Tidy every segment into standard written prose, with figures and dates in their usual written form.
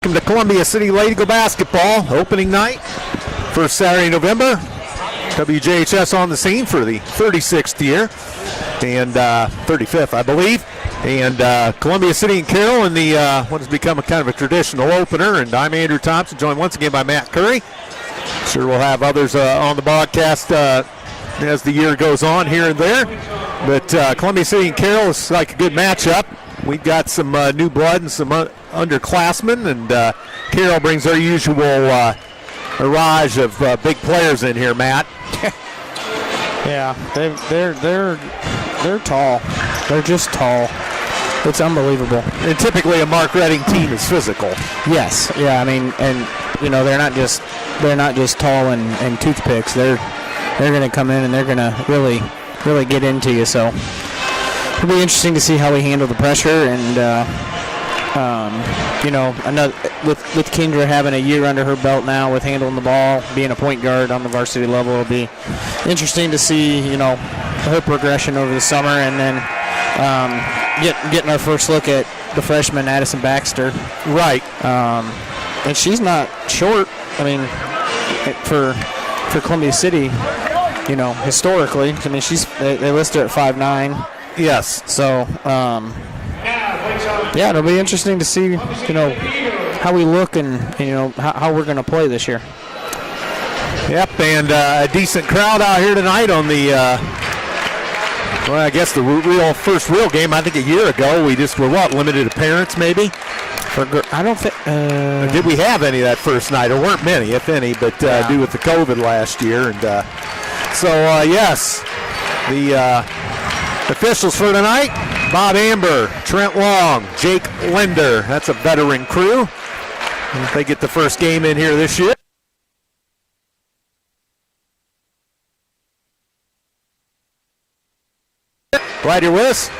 Welcome to Columbia City Lady Eagle basketball opening night, first Saturday in November. WJHS on the scene for the 36th year and 35th, I believe. And Columbia City and Carroll in the what has become a kind of a traditional opener. And I'm Andrew Thompson, joined once again by Matt Curry. Sure, we'll have others on the broadcast as the year goes on here and there. But Columbia City and Carroll is like a good matchup. We've got some new blood and some underclassmen, and Carroll brings their usual barrage of big players in here, Matt. Yeah, they're tall. They're just tall. It's unbelievable. And typically a Mark Redding team is physical. Yes, yeah. I mean, and you know they're not just tall and toothpicks. They're going to come in and they're going to really get into you. So it'll be interesting to see how we handle the pressure. And you know, with Kendra having a year under her belt now with handling the ball, being a point guard on the varsity level, it'll be interesting to see, you know, her progression over the summer, and then getting our first look at the freshman Addison Baxter. Right. And she's not short. I mean, for Columbia City, you know, historically, I mean, they listed her at 5'9". Yes. So, yeah, it'll be interesting to see, you know, how we look and you know, how we're going to play this year. Yep, and a decent crowd out here tonight on the, well, I guess the first real game. I think a year ago we just were, limited appearance maybe? I don't think. Did we have any that first night? There weren't many, if any, but due with the COVID last year. And so, yes, the officials for tonight: Bob Amber, Trent Long, Jake Linder. That's a veteran crew. They get the first game in here this year. Glad you're with us.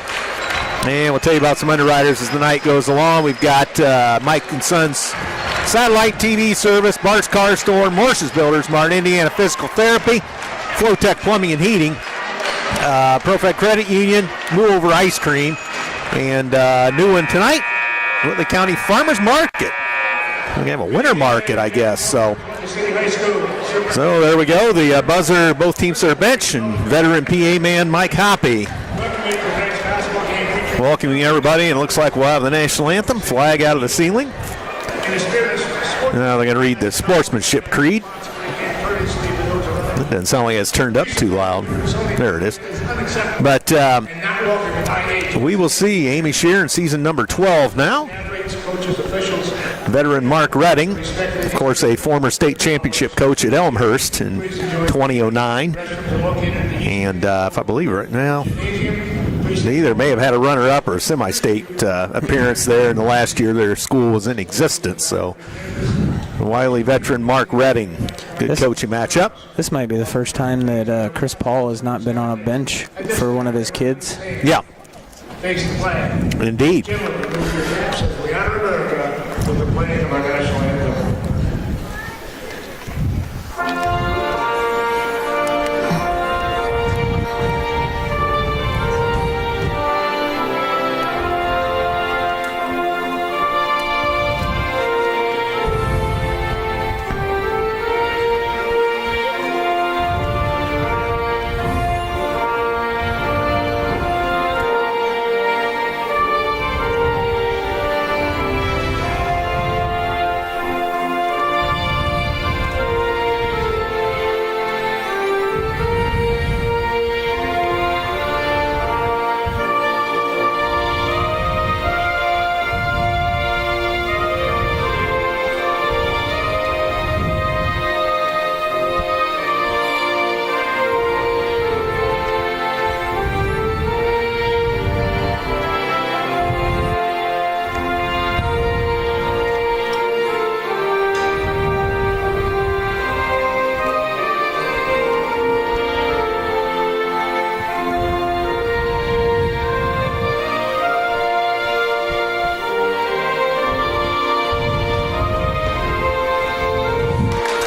And we'll tell you about some underwriters as the night goes along. We've got Mike and Sons Satellite TV Service, Bart's Car Store, Morse's Builders, Martin, Indiana Physical Therapy, Flowtech Plumbing and Heating, ProFed Credit Union, Move Over Ice Cream, and new one tonight, Whitley County Farmers Market. We have a winter market, I guess. So there we go. The buzzer, both teams to their bench, and veteran PA man Mike Hoppy. Welcoming everybody, and it looks like we'll have the national anthem, flag out of the ceiling. Now they're going to read the sportsmanship creed. It doesn't sound like it's turned up too loud. There it is. But we will see Amy Shear in season number 12 now. Veteran Mark Redding, of course, a former state championship coach at Elmhurst in 2009. And if I believe right now, they either may have had a runner-up or a semi-state appearance there in the last year their school was in existence. So, wily veteran Mark Redding, good coaching matchup. This might be the first time that Chris Paul has not been on a bench for one of his kids. Yeah. Indeed.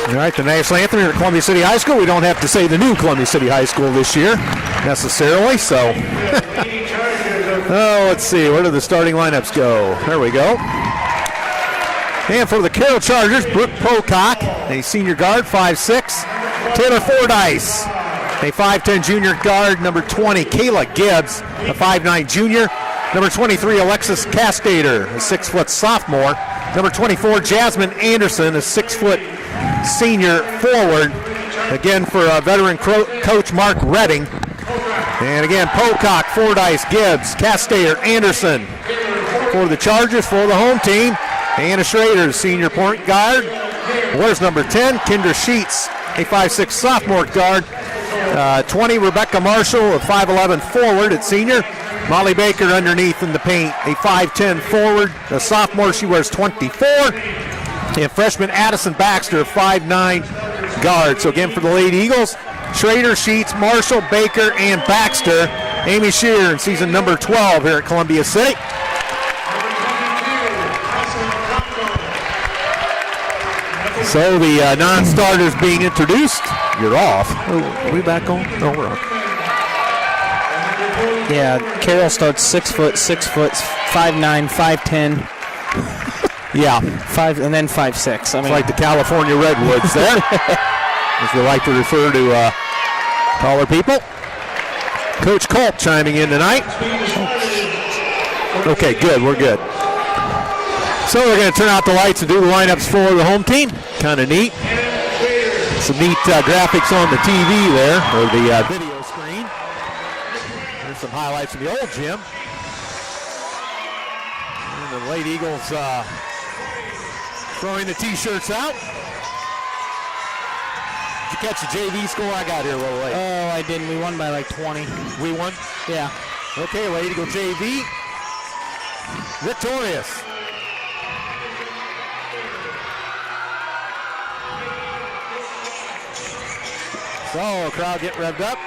All right, the national anthem here at Columbia City High School. We don't have to say the new Columbia City High School this year necessarily, so. Oh, let's see. Where do the starting lineups go? There we go. And for the Carroll Chargers, Brooke Pocock, a senior guard, 5'6". Taylor Fordyce, a 5'10 junior guard. Number 20, Kayla Gibbs, a 5'9 junior. Number 23, Alexis Castater, a 6-foot sophomore. Number 24, Jasmine Anderson, a 6-foot senior forward. Again for veteran coach Mark Redding. And again, Pocock, Fordyce, Gibbs, Castater, Anderson for the Chargers. For the home team, Anna Schrader, senior point guard. Where's number 10? Kendra Sheets, a 5'6 sophomore guard. 20, Rebecca Marshall, a 5'11 forward at senior. Molly Baker underneath in the paint, a 5'10 forward. A sophomore, she wears 24. And freshman Addison Baxter, 5'9 guard. So again for the Lady Eagles, Schrader, Sheets, Marshall, Baker, and Baxter. Amy Shear in season number 12 here at Columbia City. So the non-starters being introduced. You're off. Oh, are we back on? No, we're on. Yeah, Carroll starts 6 foot, 5'9", 5'10". Yeah, and then 5'6". I mean, it's like the California Redwoods there, as we like to refer to taller people. Coach Culp chiming in tonight. Okay, good. We're good. So we're going to turn out the lights and do the lineups for the home team. Kind of neat. Some neat graphics on the TV there, or the video screen. There's some highlights from the old gym. And the Lady Eagles throwing the T-shirts out. Did you catch the JV score I got here a little late? Oh, I didn't. We won by like 20. We won? Yeah. Okay, Lady Eagle JV. Victorious. So, crowd getting revved up.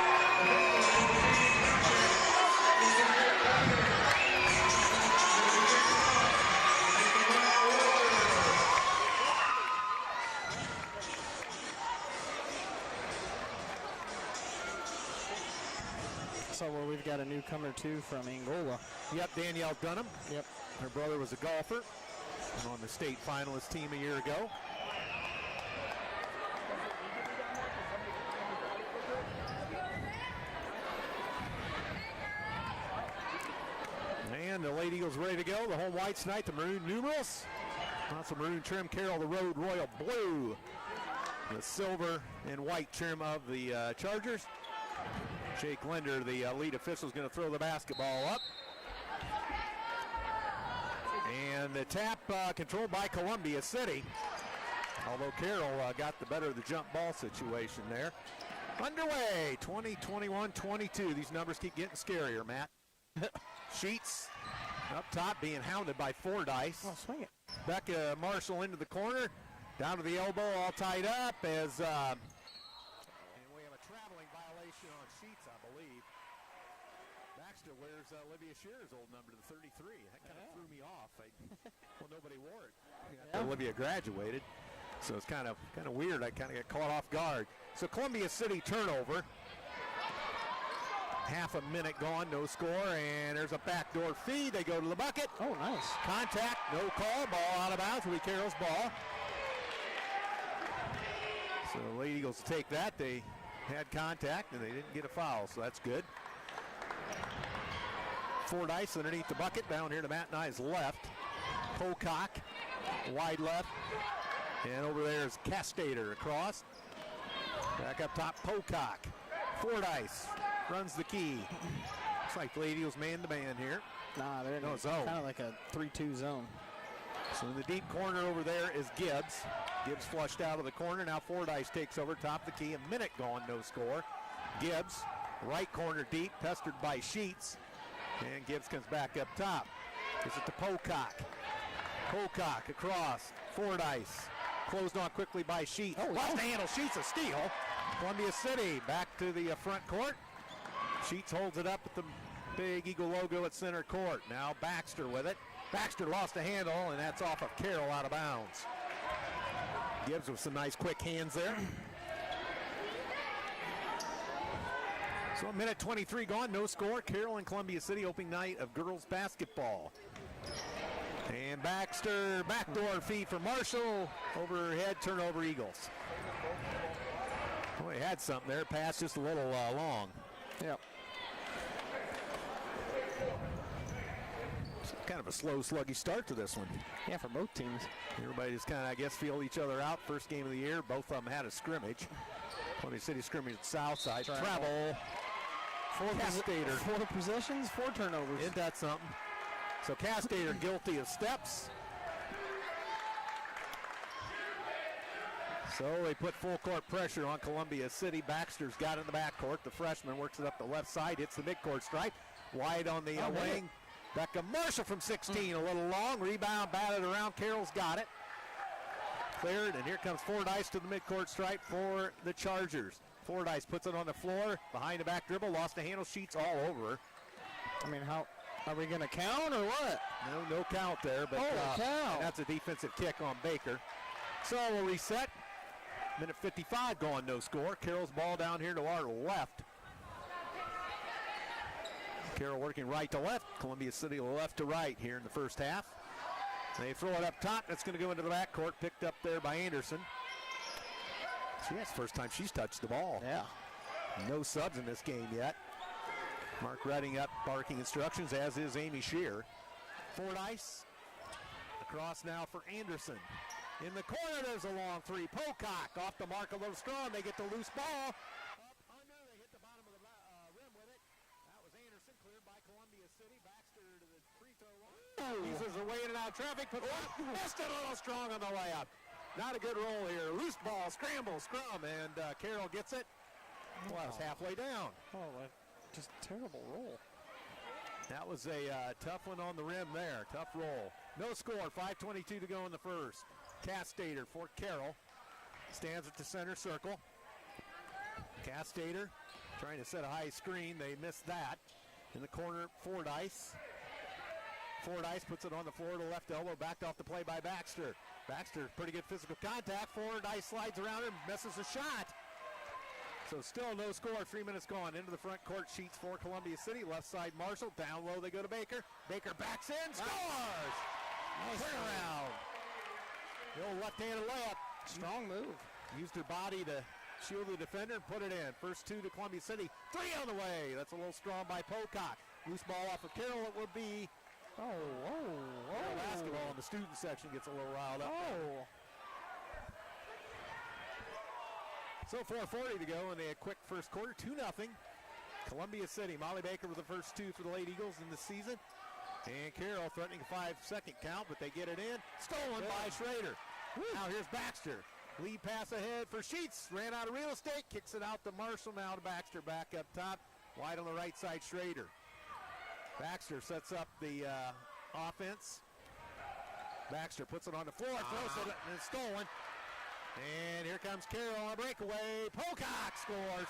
So we've got a newcomer too from Angola. Yep, Danielle Dunham. Yep. Her brother was a golfer and on the state finalist team a year ago. And the Lady Eagles ready to go. The home whites tonight, the maroon numerals. Lots of maroon trim. Carroll, the road royal blue. The silver and white trim of the Chargers. Jake Linder, the lead official, is going to throw the basketball up. And the tap controlled by Columbia City. Although Carroll got the better of the jump ball situation there. Underway, 20, 21, 22. These numbers keep getting scarier, Matt. Sheets up top being hounded by Fordyce. Oh, swing it. Becca Marshall into the corner. Down to the elbow, all tied up as and we have a traveling violation on Sheets, I believe. Baxter wears Olivia Shearer's old number, the 33. That kind of threw me off. Well, nobody wore it. Yeah. Olivia graduated, so it's kind of weird. I kind of got caught off guard. So Columbia City turnover. Half a minute gone, no score, and there's a backdoor feed. They go to the bucket. Oh, nice. Contact, no call, ball out of bounds. Will be Carroll's ball. So the Lady Eagles take that. They had contact, and they didn't get a foul, so that's good. Fordyce underneath the bucket, down here to Matt and I's left. Pocock, wide left. And over there is Castater across. Back up top, Pocock. Fordyce runs the key. Looks like the Lady Eagles man-to-man here. Nah, they're in no zone. Kind of like a 3-2 zone. So in the deep corner over there is Gibbs. Gibbs flushed out of the corner. Now Fordyce takes over top of the key. A minute gone, no score. Gibbs, right corner deep, pestered by Sheets. And Gibbs comes back up top. Gives it to Pocock. Pocock across. Fordyce. Closed on quickly by Sheets. Oh, lost the handle. Sheets a steal. Columbia City back to the front court. Sheets holds it up with the big Eagle logo at center court. Now Baxter with it. Baxter lost a handle, and that's off of Carroll out of bounds. Gibbs with some nice quick hands there. So a minute 23 gone, no score. Carroll and Columbia City opening night of girls basketball. And Baxter, backdoor feed for Marshall. Overhead, turnover Eagles. Boy, he had something there. Pass just a little long. Yep. Kind of a slow, sluggish start to this one. Yeah, for both teams. Everybody just kind of, I guess, feel each other out. First game of the year. Both of them had a scrimmage. Columbia City scrimmage at Southside. Travel. 4 possessions, 4 turnovers. Isn't that something? So Castater guilty of steps. So they put full court pressure on Columbia City. Baxter's got it in the backcourt. The freshman works it up the left side, hits the midcourt stripe. Wide on the wing. Becca Marshall from 16, a little long. Rebound, batted around. Carroll's got it. Cleared, and here comes Fordyce to the midcourt stripe for the Chargers. Fordyce puts it on the floor, behind the back dribble, lost the handle, sheets all over her. I mean, how are we going to count or what? No count there, but cow. that's a defensive kick on Baker. So we'll reset. Minute 55 going, no score. Carroll's ball down here to our left. Carroll working right to left. Columbia City left to right here in the first half. They throw it up top. That's going to go into the backcourt. Picked up there by Anderson. That's the first time she's touched the ball. Yeah. No subs in this game yet. Mark Redding up barking instructions, as is Amy Shear. Fordyce. Across now for Anderson. In the corner, there's a long three. Pocock off the mark, a little strong. They get the loose ball. Up under, they hit the bottom of the rim with it. That was Anderson, cleared by Columbia City. Baxter to the free throw line. Users are way in and out of traffic. Missed it a little strong on the layup. Not a good roll here. Loose ball, scramble, scrum, and Carroll gets it. Well, it's halfway down. Oh, just terrible roll. That was a tough one on the rim there. Tough roll. No score. 5:22 to go in the first. Castater for Carroll. Stands at the center circle. Castater trying to set a high screen. They missed that. In the corner, Fordyce. Fordyce puts it on the floor to left elbow. Backed off the play by Baxter. Baxter, pretty good physical contact. Fordyce slides around him, misses a shot. So still no score. 3 minutes gone. Into the front court. Sheets for Columbia City. Left side Marshall. Down low they go to Baker. Baker backs in. Scores! Nice turnaround. The old left-handed layup. Strong move. Used her body to shield the defender and put it in. First two to Columbia City. 3 on the way. That's a little strong by Pocock. Loose ball off of Carroll. It would be basketball in the student section gets a little riled up. So 4:40 to go in a quick first quarter. 2-0. Columbia City. Molly Baker with the first two for the Lady Eagles in the season. And Carroll threatening a 5-second count, but they get it in. Stolen by Schrader. Now here's Baxter. Lead pass ahead for Sheets. Ran out of real estate. Kicks it out to Marshall. Now to Baxter. Back up top. Wide on the right side, Schrader. Baxter sets up the offense. Baxter puts it on the floor. Throws it, and it's stolen. And here comes Carroll on a breakaway. Pocock scores.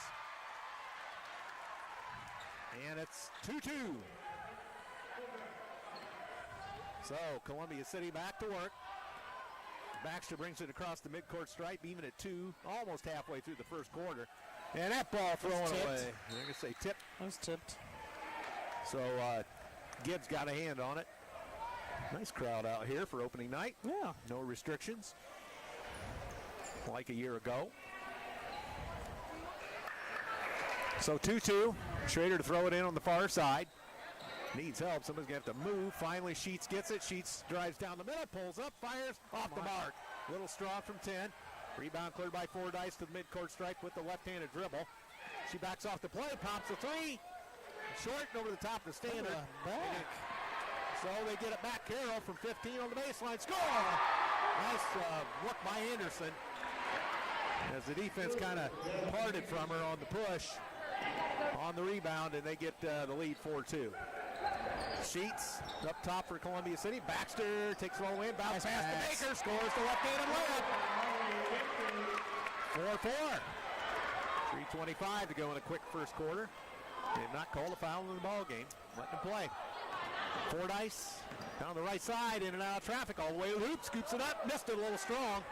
And it's 2-2. So Columbia City back to work. Baxter brings it across the midcourt stripe, even at 2, almost halfway through the first quarter. And that ball thrown away. I'm going to say tip. That was tipped. So Gibbs got a hand on it. Nice crowd out here for opening night. Yeah. No restrictions, like a year ago. So 2-2. Schrader to throw it in on the far side. Needs help. Somebody's going to have to move. Finally, Sheets gets it. Sheets drives down the middle, pulls up, fires off the mark. Little strong from 10. Rebound cleared by Fordyce to the midcourt stripe with the left-handed dribble. She backs off the play, pops a three. Short and over the top of the standard. So they get it back. Carroll from 15 on the baseline. Score! Nice look by Anderson as the defense kind of parted from her on the push on the rebound, and they get the lead 4-2. Sheets up top for Columbia City. Baxter takes it all the way, bounce pass to Baker, scores the left-handed layup. 4-4. 3:25 to go in a quick first quarter. They have not called a foul in the ball game. Letting them play. Fordyce down the right side, in and out of traffic, all the way to the hoop, scoops it up, missed it a little strong.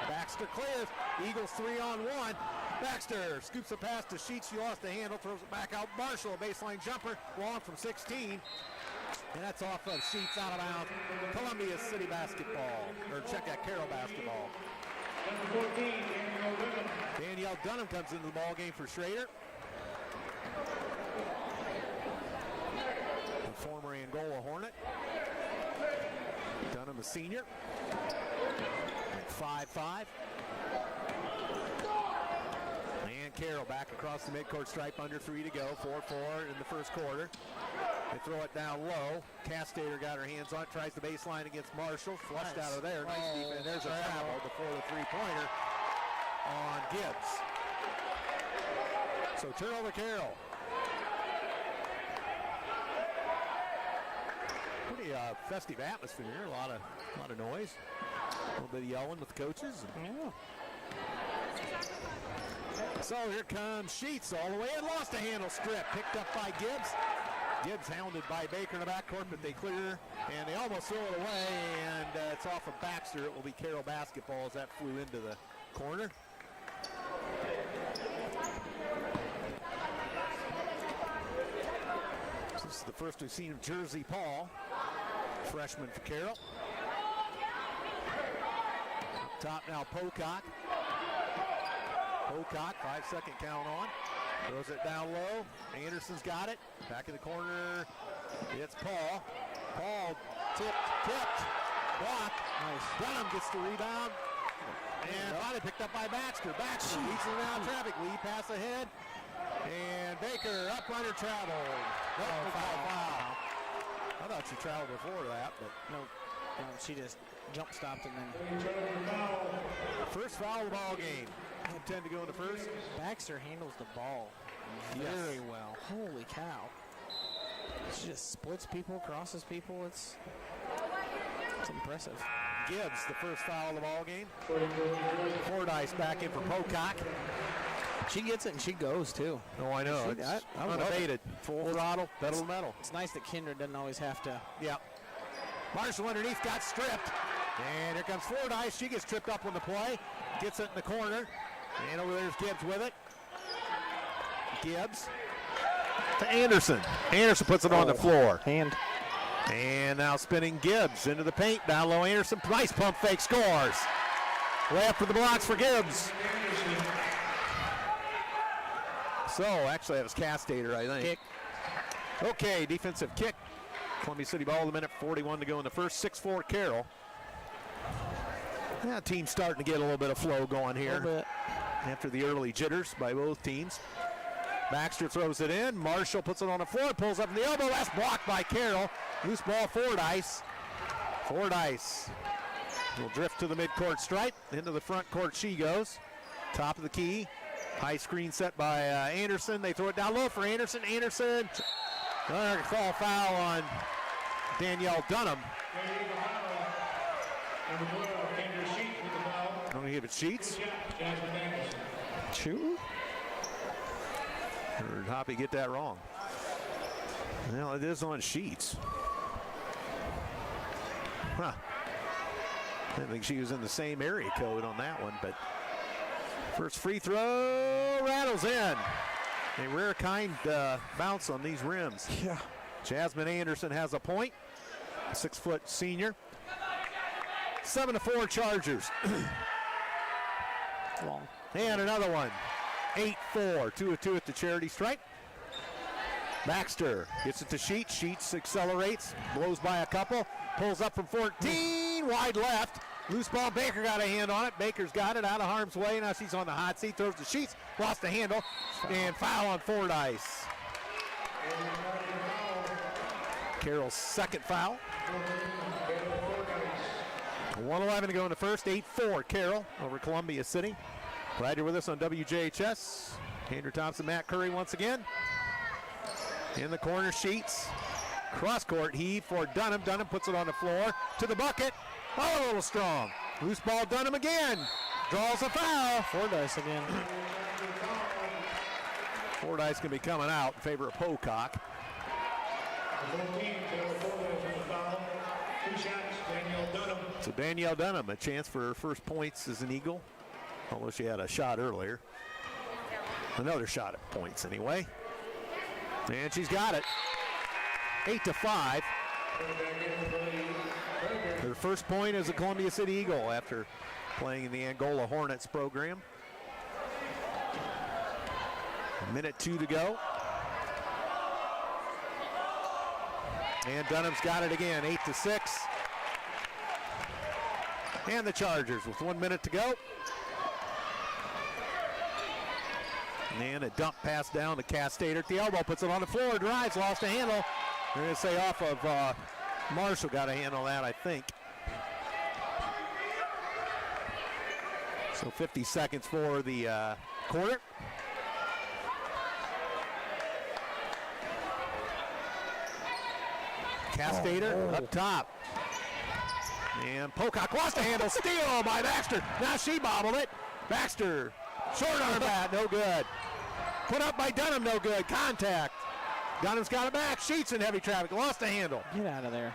Baxter clears. Eagles 3-on-1. Baxter scoops a pass to Sheets. She lost the handle, throws it back out. Marshall, a baseline jumper, long from 16. And that's off of Sheets, out of bounds. Columbia City basketball, or check that, Carroll basketball. Number 14, Danielle Dunham. Danielle Dunham comes into the ball game for Schrader. The former Angola Hornet. Dunham, a senior. 5-5. And Carroll back across the midcourt stripe, under 3 to go. 4-4 in the first quarter. They throw it down low. Castater got her hands on it, tries the baseline against Marshall. Flushed out of there. Nice defense. There's a travel before the three-pointer on Gibbs. So turnover Carroll. Pretty festive atmosphere. A lot of noise. A little bit of yelling with the coaches. Yeah. So here comes Sheets all the way and lost a handle strip. Picked up by Gibbs. Gibbs hounded by Baker in the backcourt, but they clear, and they almost throw it away, and it's off of Baxter. It will be Carroll basketball as that flew into the corner. This is the first we've seen of Jersey Paul, freshman for Carroll. Up top now Pocock. Pocock, 5-second count on. Throws it down low. Anderson's got it. Back in the corner. It's Paul. Paul tipped. Blocked. Nice. Dunham gets the rebound. And finally picked up by Baxter. Baxter leads around traffic. Lee pass ahead. And Baker up under traveled. Foul. I thought she traveled before that, but No, she just jump stopped and then first foul of the ball game. 10 to go in the first. Baxter handles the ball very well. Holy cow. She just splits people, crosses people. It's impressive. Gibbs, the first foul of the ball game. Fordyce back in for Pocock. She gets it and she goes too. Oh, I know. It's I love unabated. Full throttle, pedal to metal. It's nice that Kendra doesn't always have to. Yep. Marshall underneath got stripped. And here comes Fordyce. She gets tripped up on the play. Gets it in the corner. And over there's Gibbs with it. Gibbs to Anderson. Anderson puts it on the floor. Hand. And now spinning Gibbs into the paint. Down low Anderson. Nice pump fake, scores. Way up for the blocks for Gibbs. So actually that was Castater, I think. Kick. Okay, defensive kick. Columbia City ball, the minute 41 to go in the first. 6-4 Carroll. Yeah, team's starting to get a little bit of flow going here. A little bit. After the early jitters by both teams. Baxter throws it in. Marshall puts it on the floor, pulls up in the elbow. That's blocked by Carroll. Loose ball, Fordyce. Fordyce will drift to the midcourt stripe. Into the front court she goes. Top of the key. High screen set by Anderson. They throw it down low for Anderson. Anderson. Another foul on Danielle Dunham. Number 12, Kendra Sheets with the foul. Don't give it Sheets. Jasmine Danielson. Two? Or did Hoppy get that wrong? Well, it is on Sheets. Huh. I didn't think she was in the same area code on that one, but first free throw rattles in. A rare kind bounce on these rims. Yeah. Jasmine Anderson has a point. 6-foot senior. 7-4 Chargers. Long. And another one. 8-4. 2 of 2 at the charity stripe. Baxter gets it to Sheets. Sheets accelerates. Blows by a couple. Pulls up from 14. Wide left. Loose ball. Baker got a hand on it. Baker's got it out of harm's way. Now she's on the hot seat. Throws to Sheets. Lost the handle. And foul on Fordyce. Carroll's second foul. 1:11 to go in the first. 8-4 Carroll over Columbia City. Glad you're with us on WJHS. Andrew Thompson, Matt Curry once again. In the corner, Sheets. Cross court heave for Dunham. Dunham puts it on the floor to the bucket. Oh, a little strong. Loose ball, Dunham again. Draws a foul. Fordyce again. Fordyce going to be coming out in favor of Pocock. Number 14, Taylor Fordyce with the foul. 2 shots, Danielle Dunham. So Danielle Dunham, a chance for her first points as an Eagle. Although she had a shot earlier. Another shot at points anyway. And she's got it. 8-5. Their first point as a Columbia City Eagle after playing in the Angola Hornets program. Minute 2 to go. And Dunham's got it again, 8-6. And the Chargers with 1 minute to go. And a dump pass down to Castater at the elbow, puts it on the floor, drives, lost a handle. They're going to say off of Marshall, got a handle that, I think. So 50 seconds for the quarter. Castater up top. And Pocock lost a handle, steal by Baxter. Now she bobbled it. Baxter, short arm bat, no good. Put up by Dunham, no good. Contact. Dunham's got it back. Sheets in heavy traffic, lost a handle. Get out of there.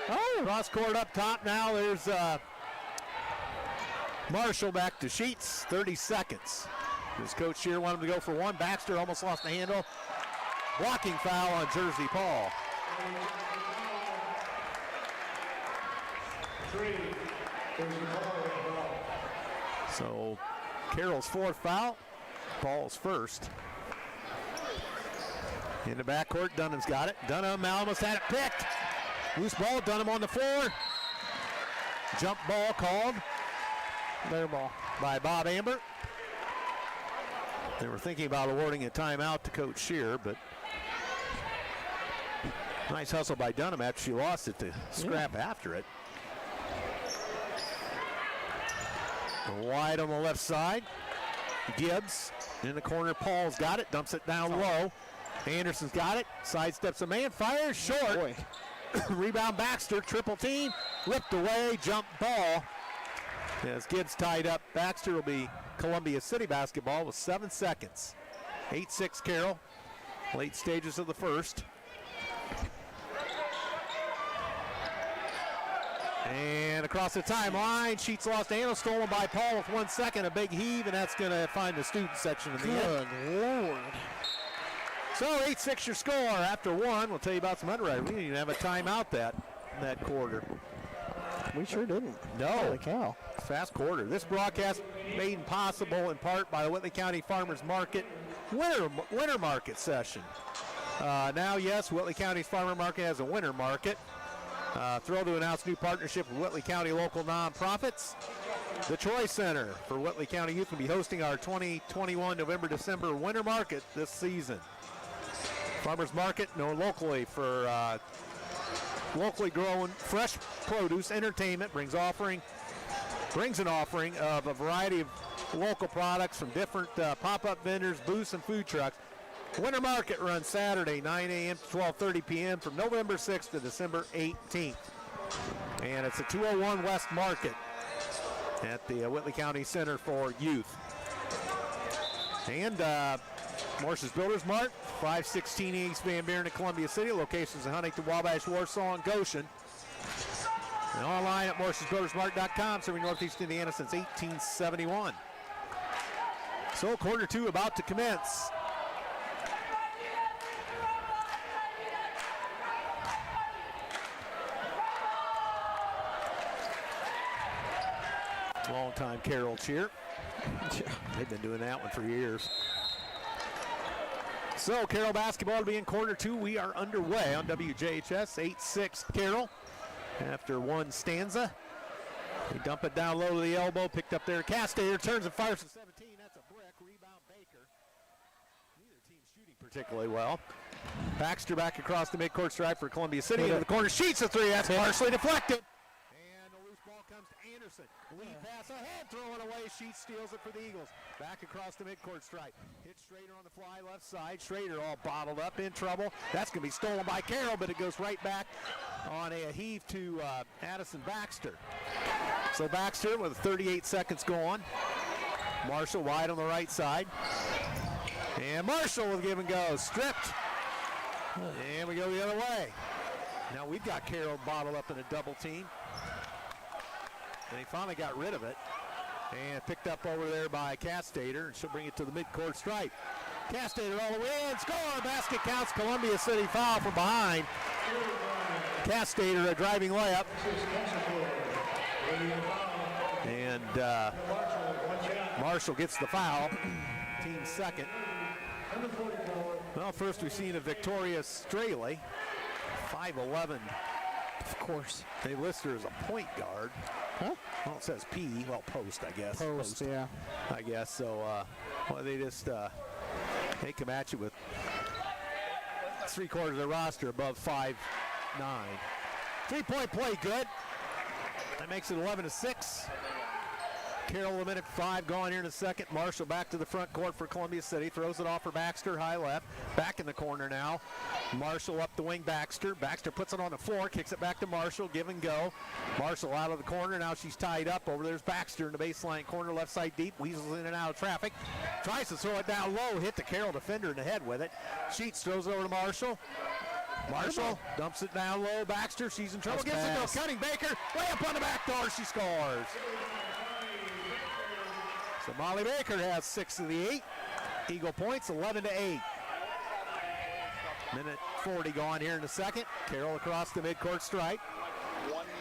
Oh, cross court up top now. There's Marshall back to Sheets, 30 seconds. His coach here wanted him to go for one. Baxter almost lost the handle. Blocking foul on Jersey Paul. 3. So Carroll's fourth foul. Paul's first. In the backcourt, Dunham's got it. Dunham almost had it picked. Loose ball, Dunham on the floor. Jump ball called. Their ball. By Bob Amber. They were thinking about awarding a timeout to Coach Shear, but nice hustle by Dunham after she lost it to scrap after it. Wide on the left side. Gibbs in the corner. Paul's got it. Dumps it down low. Anderson's got it. Sidesteps a man. Fires short. Rebound Baxter. Triple team. Ripped away. Jump ball. As Gibbs tied up. Baxter will be Columbia City basketball with 7 seconds. 8-6 Carroll. Late stages of the first. And across the timeline, Sheets lost the handle, stolen by Paul with 1 second, a big heave, and that's going to find the student section in the end. Good Lord. So 8-6 your score after one. We'll tell you about some underwriting. We didn't even have a timeout that quarter. We sure didn't. No. Holy cow. Fast quarter. This broadcast made possible in part by the Whitley County Farmers Market winter market session. Now, yes, Whitley County's Farmer Market has a winter market. Thrilled to announce new partnership with Whitley County local nonprofits. The Troy Center for Whitley County Youth will be hosting our 2021 November-December winter market this season. Farmers Market, known locally for locally grown fresh produce, entertainment, brings an offering of a variety of local products from different pop-up vendors, booths, and food trucks. Winter Market runs Saturday, 9 a.m. to 12:30 p.m. from November 6th to December 18th. And it's a 201 West Market at the Whitley County Center for Youth. And Morse's Builders Mart, 516 East Van Buren in Columbia City. Locations in Huntington, Wabash, Warsaw, and Goshen. And online at morsesbuildersmart.com, serving Northeast Indiana since 1871. So quarter two about to commence. Long-time Carroll cheer. They've been doing that one for years. So Carroll basketball to be in quarter two. We are underway on WJHS. 8-6 Carroll after one stanza. They dump it down low to the elbow. Picked up there. Castater turns and fires to 17. That's a brick. Rebound Baker. Neither team shooting particularly well. Baxter back across the midcourt stripe for Columbia City. Into the corner. Sheets a three. That's partially deflected. Ball comes to Anderson. Lead pass ahead, throwing away. Sheets steals it for the Eagles. Back across the midcourt stripe. Hits Schrader on the fly left side. Schrader all bottled up, in trouble. That's going to be stolen by Carroll, but it goes right back on a heave to Addison Baxter. So Baxter with 38 seconds going. Marshall wide on the right side. And Marshall with give and go. Stripped. And we go the other way. Now we've got Carroll bottled up in a double team. And he finally got rid of it. And picked up over there by Castater. And she'll bring it to the midcourt stripe. Castater all the way in. Score. Basket counts. Columbia City foul from behind. Castater, a driving layup. And Marshall gets the foul. Team second. Well, first we've seen a Victoria Straley, 5'11". Of course. They list her as a point guard. Huh? Well, it says P. Well, post, I guess. Post, yeah. I guess. So, well, they just they come at you with 3/4 of the roster above 5'9". 3-point play, good. That makes it 11-6. Carroll a minute 5 going here in a second. Marshall back to the front court for Columbia City. Throws it off for Baxter, high left. Back in the corner now. Marshall up the wing, Baxter. Baxter puts it on the floor, kicks it back to Marshall, give and go. Marshall out of the corner, now she's tied up. Over there's Baxter in the baseline corner, left side deep. Weasels in and out of traffic. Tries to throw it down low, hit the Carroll defender in the head with it. Sheets throws it over to Marshall. Marshall dumps it down low. Baxter, she's in trouble. Gives it to Cutting Baker. Way up on the back door, she scores. So Molly Baker has 6 of the 8. Eagle points, 11-8. Minute 40 gone here in the second. Carroll across the midcourt stripe.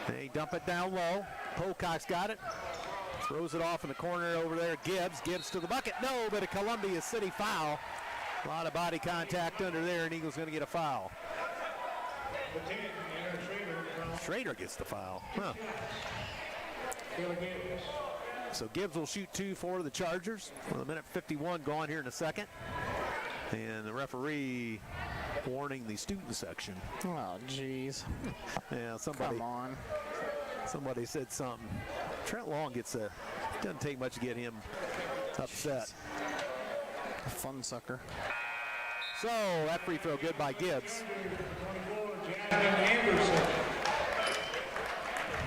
They dump it down low. Pocock's got it. Throws it off in the corner over there. Gibbs to the bucket. No, but a Columbia City foul. A lot of body contact under there, and Eagle's going to get a foul. Schrader gets the foul. Huh. So Gibbs will shoot 2 for the Chargers. With a minute 51 gone here in a second. And the referee warning the student section. Oh, jeez. Yeah, Come on. Somebody said something. Trent Long doesn't take much to get him upset. A fun sucker. So that free throw good by Gibbs.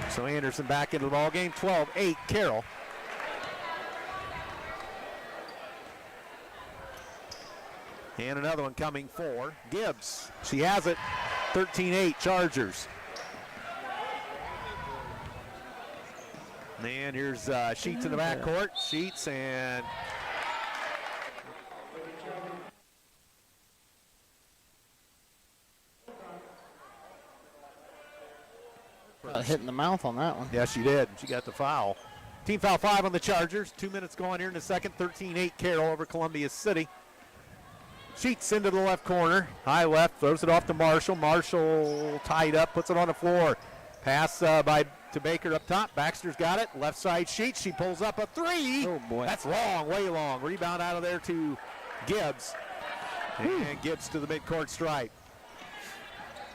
So Anderson back into the ball game. 12-8 Carroll. And another one coming for Gibbs. She has it. 13-8 Chargers. And here's Sheets in the backcourt. Sheets and hit in the mouth on that one. yeah, she did. She got the foul. Team foul 5 on the Chargers. 2 minutes going here in the second. 13-8 Carroll over Columbia City. Sheets into the left corner. High left. Throws it off to Marshall. Marshall tied up. Puts it on the floor. Pass to Baker up top. Baxter's got it. Left side Sheets. She pulls up a 3. Oh, boy. That's long. Way long. Rebound out of there to Gibbs. And Gibbs to the midcourt stripe.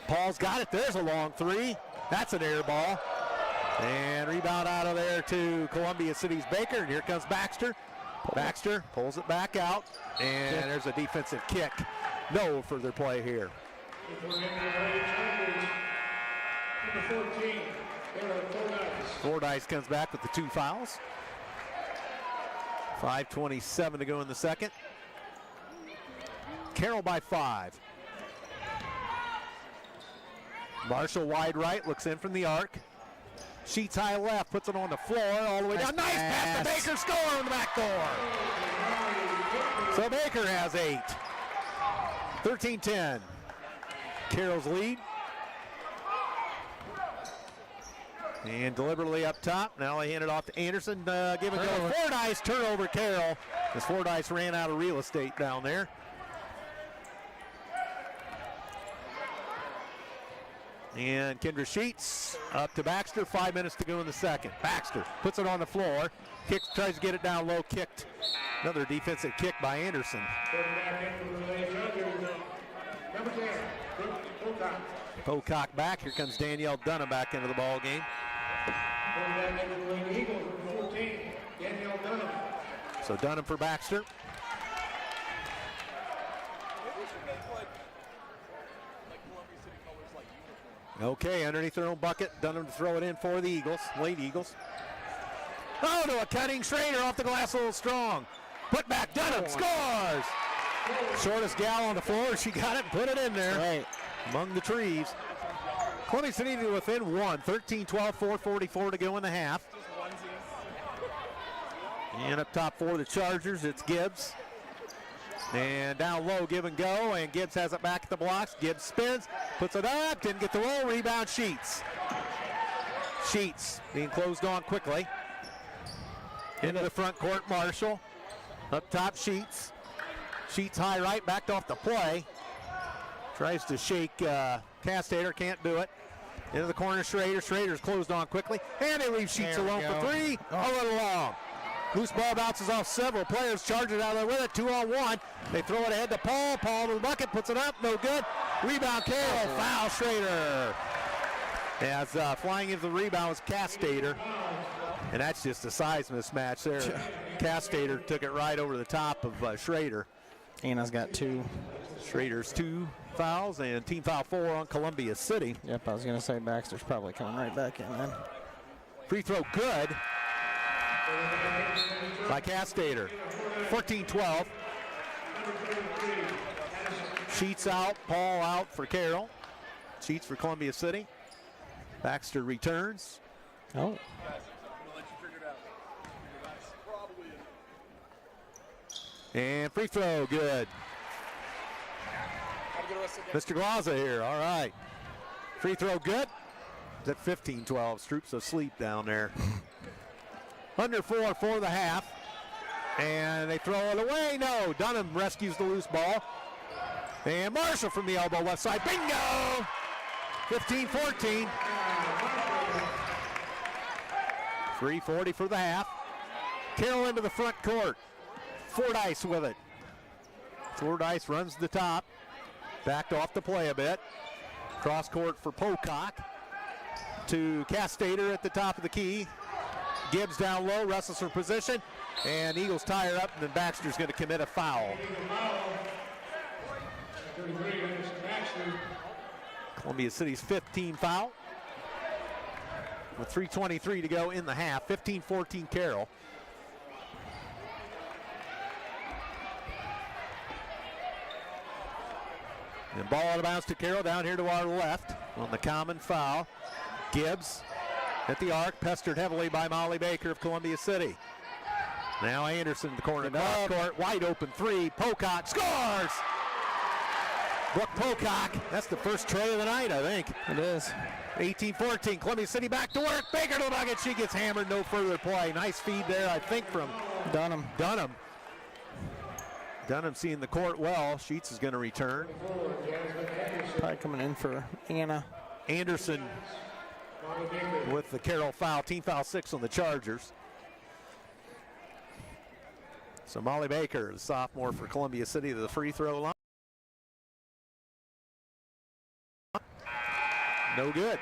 Paul's got it. There's a long 3. That's an air ball. And rebound out of there to Columbia City's Baker. And here comes Baxter. Baxter pulls it back out. And there's a defensive kick. No further play here. Fordyce comes back with the 2 fouls. 5:27 to go in the second. Carroll by 5. Marshall wide right, looks in from the arc. Sheets high left, puts it on the floor, all the way down. Nice pass to Baker, score on the back door. So Baker has 8. 13-10. Carroll's lead. And deliberately up top. Now they hand it off to Anderson. Give it go. Fordyce, turnover Carroll. As Fordyce ran out of real estate down there. And Kendra Sheets up to Baxter. 5 minutes to go in the second. Baxter puts it on the floor. Tries to get it down low. Kicked. Another defensive kick by Anderson. Pocock back. Here comes Danielle Dunham back into the ball game. So Dunham for Baxter. Okay, underneath their own bucket. Dunham to throw it in for the Eagles, late Eagles. Oh, to a cutting Schrader off the glass a little strong. Put back, Dunham scores! Shortest gal on the floor, she got it and put it in there. Right. Among the trees. Columbia City within 1, 13-12, 4:44 to go in the half. And up top for the Chargers, it's Gibbs. And down low, give and go, and Gibbs has it back at the blocks. Gibbs spins, puts it up, didn't get the roll, rebound Sheets. Sheets being closed on quickly. Into the front court, Marshall. Up top, Sheets. Sheets high right, backed off the play. Tries to shake Castater, can't do it. Into the corner, Schrader. Schrader's closed on quickly. And they leave Sheets alone for three. A little long. Loose ball bounces off several players. Chargers out there with it. 2-on-1. They throw it ahead to Paul. Paul to the bucket, puts it up. No good. Rebound, Carroll. Foul, Schrader. As flying into the rebound was Castater. And that's just a size mismatch there. Castater took it right over the top of Schrader. Anna's got 2. Schrader's 2 fouls and team foul 4 on Columbia City. Yep, I was going to say Baxter's probably coming right back in then. Free throw good by Castater. 14-12. Sheets out, Paul out for Carroll. Sheets for Columbia City. Baxter returns. Oh. And free throw, good. Mr. Glaza here, all right. Free throw, good. It's at 15-12. Stroop's asleep down there. Under 4 for the half. And they throw it away. No, Dunham rescues the loose ball. And Marshall from the elbow left side. Bingo! 15-14. 3:40 for the half. Carroll into the front court. Fordyce with it. Fordyce runs the top. Backed off the play a bit. Cross court for Pocock. To Castater at the top of the key. Gibbs down low, wrestles for position. And Eagles tie her up, and then Baxter's going to commit a foul. Columbia City's 15th foul. With 3:23 to go in the half. 15-14 Carroll. And ball out of bounds to Carroll down here to our left on the common foul. Gibbs at the arc, pestered heavily by Molly Baker of Columbia City. Now Anderson in the corner, cross court, wide open three. Pocock scores! Brooke Pocock, that's the first tray of the night, I think. It is. 18-14, Columbia City back to work. Baker to the bucket, she gets hammered, no further play. Nice feed there, I think, from Dunham. Dunham seeing the court well. Sheets is going to return. Probably coming in for Anna. Anderson with the Carroll foul. Team foul 6 on the Chargers. So Molly Baker, the sophomore for Columbia City, to the free throw line. No good.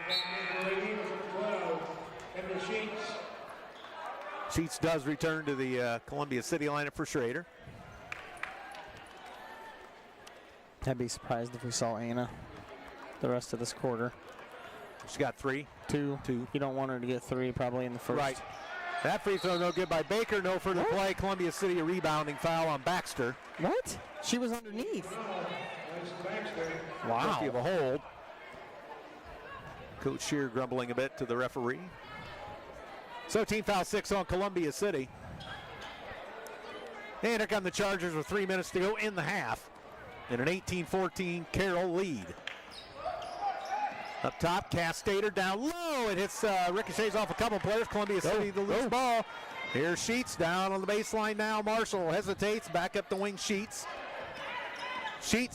Sheets does return to the Columbia City lineup for Schrader. I'd be surprised if we saw Anna the rest of this quarter. She got 3. 2. You don't want her to get 3 probably in the first. Right. That free throw no good by Baker. No further play. Columbia City a rebounding foul on Baxter. What? She was underneath. Wow. Of a hold. Coach Shear grumbling a bit to the referee. So team foul 6 on Columbia City. And here come the Chargers with 3 minutes to go in the half. And an 18-14 Carroll lead. Up top, Castater down low. It hits, ricochets off a couple players. Columbia City, the loose ball. Here's Sheets down on the baseline now. Marshall hesitates, back up the wing. Sheets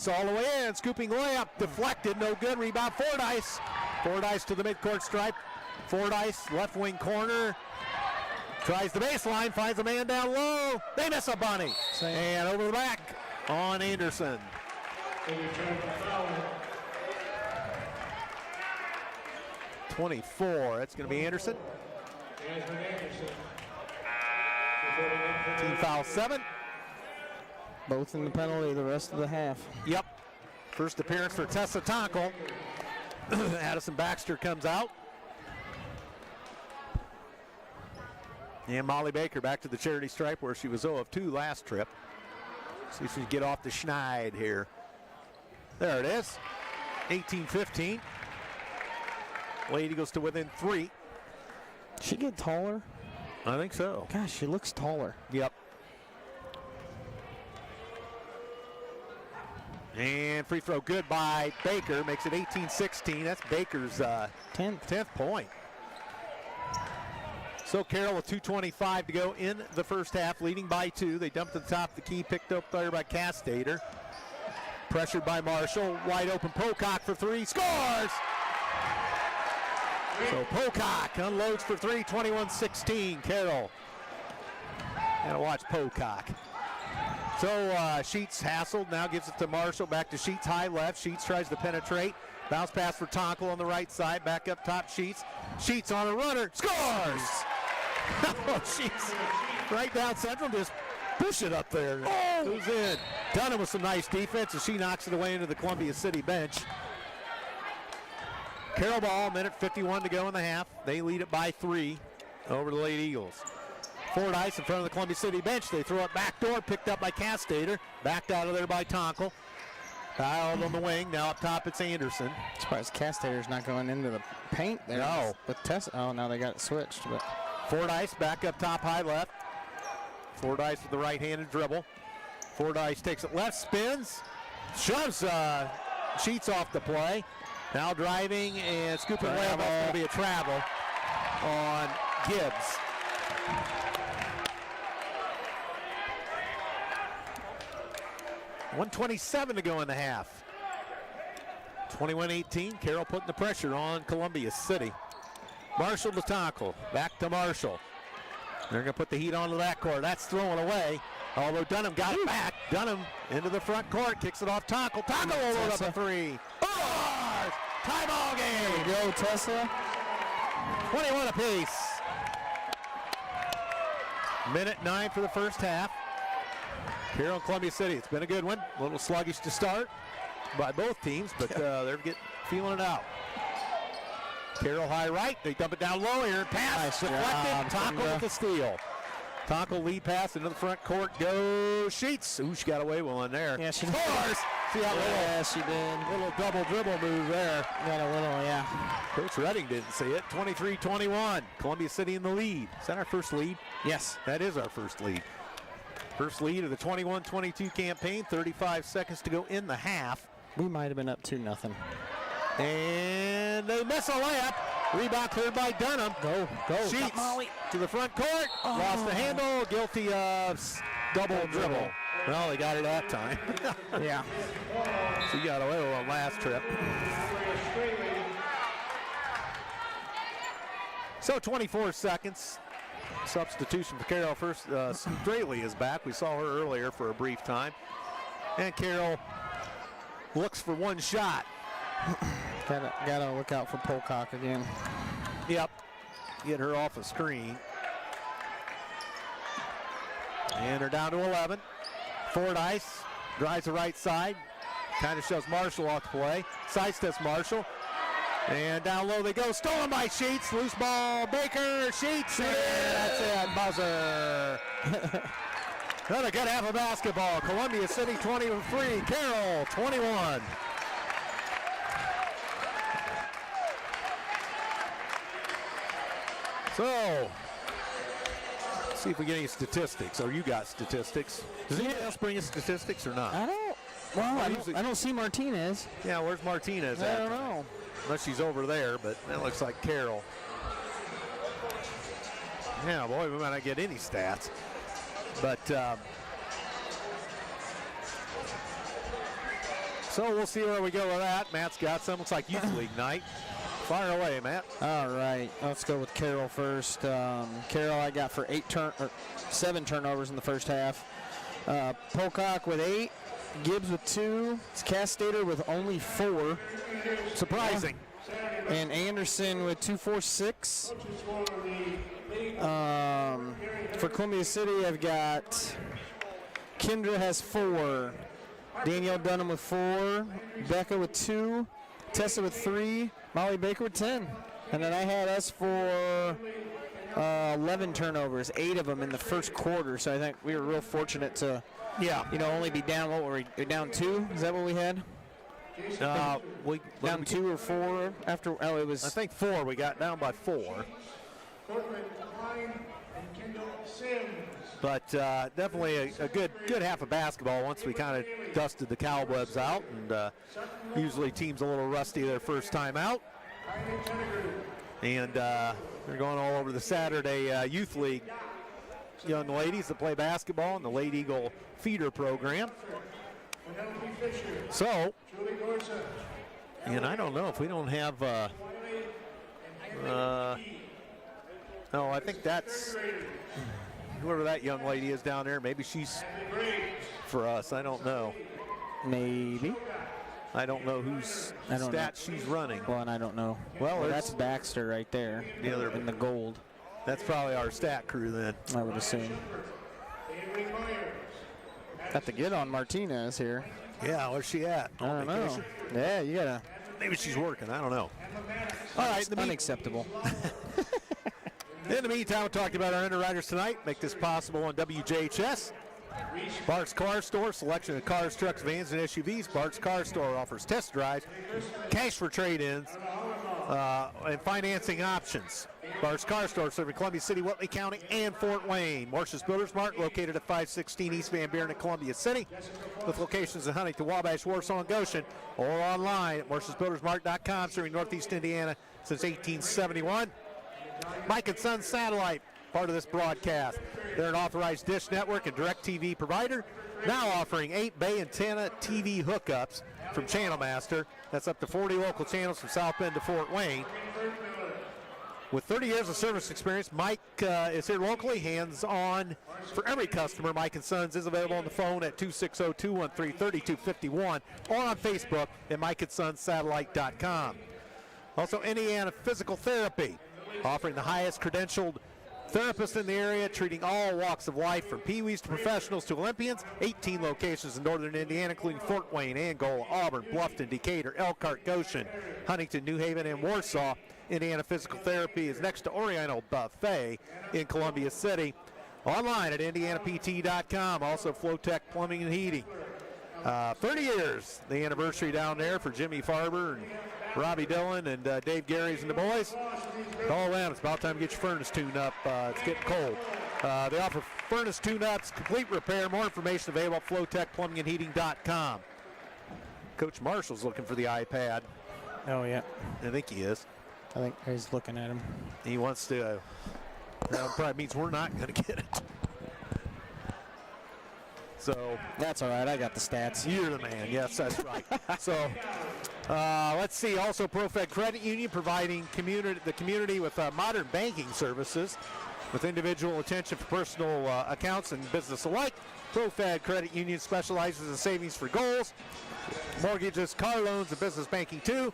all the way in, scooping layup, deflected, no good. Rebound, Fordyce. Fordyce to the midcourt stripe. Fordyce, left wing corner. Tries the baseline, finds a man down low. They miss a bunny. And over the back on Anderson. 24, that's going to be Anderson. Team foul 7. Both in the penalty the rest of the half. Yep. First appearance for Tessa Tonkel. Addison Baxter comes out. And Molly Baker back to the charity stripe where she was 0 of 2 last trip. See if she can get off the schneid here. There it is. 18-15. Lady goes to within 3. She get taller? I think so. Gosh, she looks taller. Yep. And free throw good by Baker. Makes it 18-16. That's Baker's 10th point. So Carroll with 2:25 to go in the first half, leading by 2. They dumped to the top of the key, picked up there by Castater. Pressured by Marshall. Wide open Pocock for 3. Scores! So Pocock unloads for 3, 21-16. Carroll. Gotta watch Pocock. So Sheets hassled, now gives it to Marshall, back to Sheets, high left. Sheets tries to penetrate. Bounce pass for Tonkel on the right side, back up top Sheets. Sheets on a runner, scores! Sheets right down central, just push it up there. Oh! Goes in. Dunham with some nice defense, and she knocks it away into the Columbia City bench. Carroll ball, minute 51 to go in the half. They lead it by 3 over the Lady Eagles. Fordyce in front of the Columbia City bench. They throw it back door, picked up by Castater. Backed out of there by Tonkel. Fouled on the wing. Now up top it's Anderson. Surprised Castater's not going into the paint there. No. With Tessa. Oh, now they got it switched. But Fordyce back up top, high left. Fordyce with the right-handed dribble. Fordyce takes it left, spins, shoves Sheets off the play. Now driving and scooping layup. That's going to be a travel on Gibbs. .127 to go in the half. 21-18. Carroll putting the pressure on Columbia City. Marshall to Tonkel. Back to Marshall. They're going to put the heat onto that court. That's thrown away. Although Dunham got it back. Dunham into the front court. Kicks it off Tonkel. Tonkel will load up a 3. Oh! Tie ball game. there you go, Tessa. 21 apiece. Minute 9 for the first half. Carroll and Columbia City. It's been a good one. A little sluggish to start by both teams, but they're feeling it out. Carroll high right. They dump it down low here. Pass deflected. Tonkel with the steal. Tonkel lead pass into the front court. Go Sheets. Ooh, she got away with one there. Yeah, she scores. See how she did. Little double dribble move there. Got a little, yeah. Coach Redding didn't see it. 23-21. Columbia City in the lead. Is that our first lead? Yes. That is our first lead. First lead of the 21-22 campaign. 35 seconds to go in the half. We might have been up 2-0. And they miss a layup. Rebound cleared by Dunham. Go. Sheets to the front court. Oh. Lost the handle. Guilty of double dribble. Well, they got it that time. Yeah. She got away with one last trip. So 24 seconds. Substitution for Carroll. First, Straley is back. We saw her earlier for a brief time. And Carroll looks for one shot. Gotta look out for Pocock again. Yep. Get her off a screen. And they're down to 11. Fordyce drives the right side. Kind of shoves Marshall off the play. Sidesteps Marshall. And down low they go. Stolen by Sheets. Loose ball. Baker. Sheets. And that's it. Buzzer. Another good half of basketball. Columbia City 23. Carroll 21. So, let's see if we get any statistics. Or you got statistics. Does anyone else bring us statistics or not? I don't see Martinez. Yeah, where's Martinez at? I don't know. Unless she's over there, but that looks like Carroll. Yeah, boy, we might not get any stats. But, so we'll see where we go with that. Matt's got some. Looks like Youth League night. Fire away, Matt. All right, let's go with Carroll first. Carroll I got for 7 turnovers in the first half. Pocock with 8. Gibbs with 2. It's Castater with only 4. Surprising. And Anderson with 2, 4, 6. For Columbia City, I've got Kendra has 4. Danielle Dunham with 4. Becca with 2. Tessa with 3. Molly Baker with 10. And then I had us for 11 turnovers, 8 of them in the first quarter. So I think we were real fortunate to, only be down. What were we down 2? Is that what we had? We down 2 or 4 after. Oh, it was. I think 4. We got down by 4. But definitely a good half of basketball once we kind of dusted the cobwebs out. And usually teams a little rusty their first time out. And they're going all over the Saturday Youth League young ladies that play basketball in the Late Eagle feeder program. So, and I don't know if we don't have, no, I think that's, whoever that young lady is down there, maybe she's for us. I don't know. Maybe. I don't know whose stats she's running. Well, and I don't know. Well, that's Baxter right there in the gold. That's probably our stat crew then. I would assume. Got to get on Martinez here. Yeah, where's she at? I don't know. Yeah, you gotta. Maybe she's working. I don't know. All right, unacceptable. In the meantime, we'll talk about our underwriters tonight. Make this possible on WJHS. Bart's Car Store, selection of cars, trucks, vans, and SUVs. Bart's Car Store offers test drives, cash for trade-ins, and financing options. Bart's Car Store serving Columbia City, Whitley County, and Fort Wayne. Marsh's Builders Mart located at 516 East Van Buren in Columbia City, with locations in Huntington, Wabash, Warsaw, and Goshen, or online at marshsbuildersmart.com, serving Northeast Indiana since 1871. Mike and Son Satellite, part of this broadcast. They're an authorized Dish Network and DirecTV provider, now offering 8-bay antenna TV hookups from Channel Master. That's up to 40 local channels from South Bend to Fort Wayne. With 30 years of service experience, Mike is here locally, hands-on for every customer. Mike and Sons is available on the phone at 260-213-3251 or on Facebook at mikeandsonsatellite.com. Also, Indiana Physical Therapy, offering the highest credentialed therapists in the area, treating all walks of life from peewees to professionals to Olympians. 18 locations in northern Indiana, including Fort Wayne, Angola, Auburn, Bluffton, Decatur, Elkhart, Goshen, Huntington, New Haven, and Warsaw. Indiana Physical Therapy is next to Oriental Buffet in Columbia City. Online at indianapt.com. Also, Flowtech Plumbing and Heating. 30 years, the anniversary down there for Jimmy Farber and Robbie Dillon and Dave Garys and the boys. Call them. It's about time to get your furnace tuned up. It's getting cold. They offer furnace tune-ups, complete repair. More information available at flowtechplumbingandheating.com. Coach Marshall's looking for the iPad. Oh, yeah. I think he is. I think he's looking at him. He wants to. That probably means we're not going to get it. So that's all right. I got the stats. You're the man. Yes, that's right. So let's see. Also, ProFed Credit Union providing the community with modern banking services with individual attention for personal accounts and business alike. ProFed Credit Union specializes in savings for goals, mortgages, car loans, and business banking too.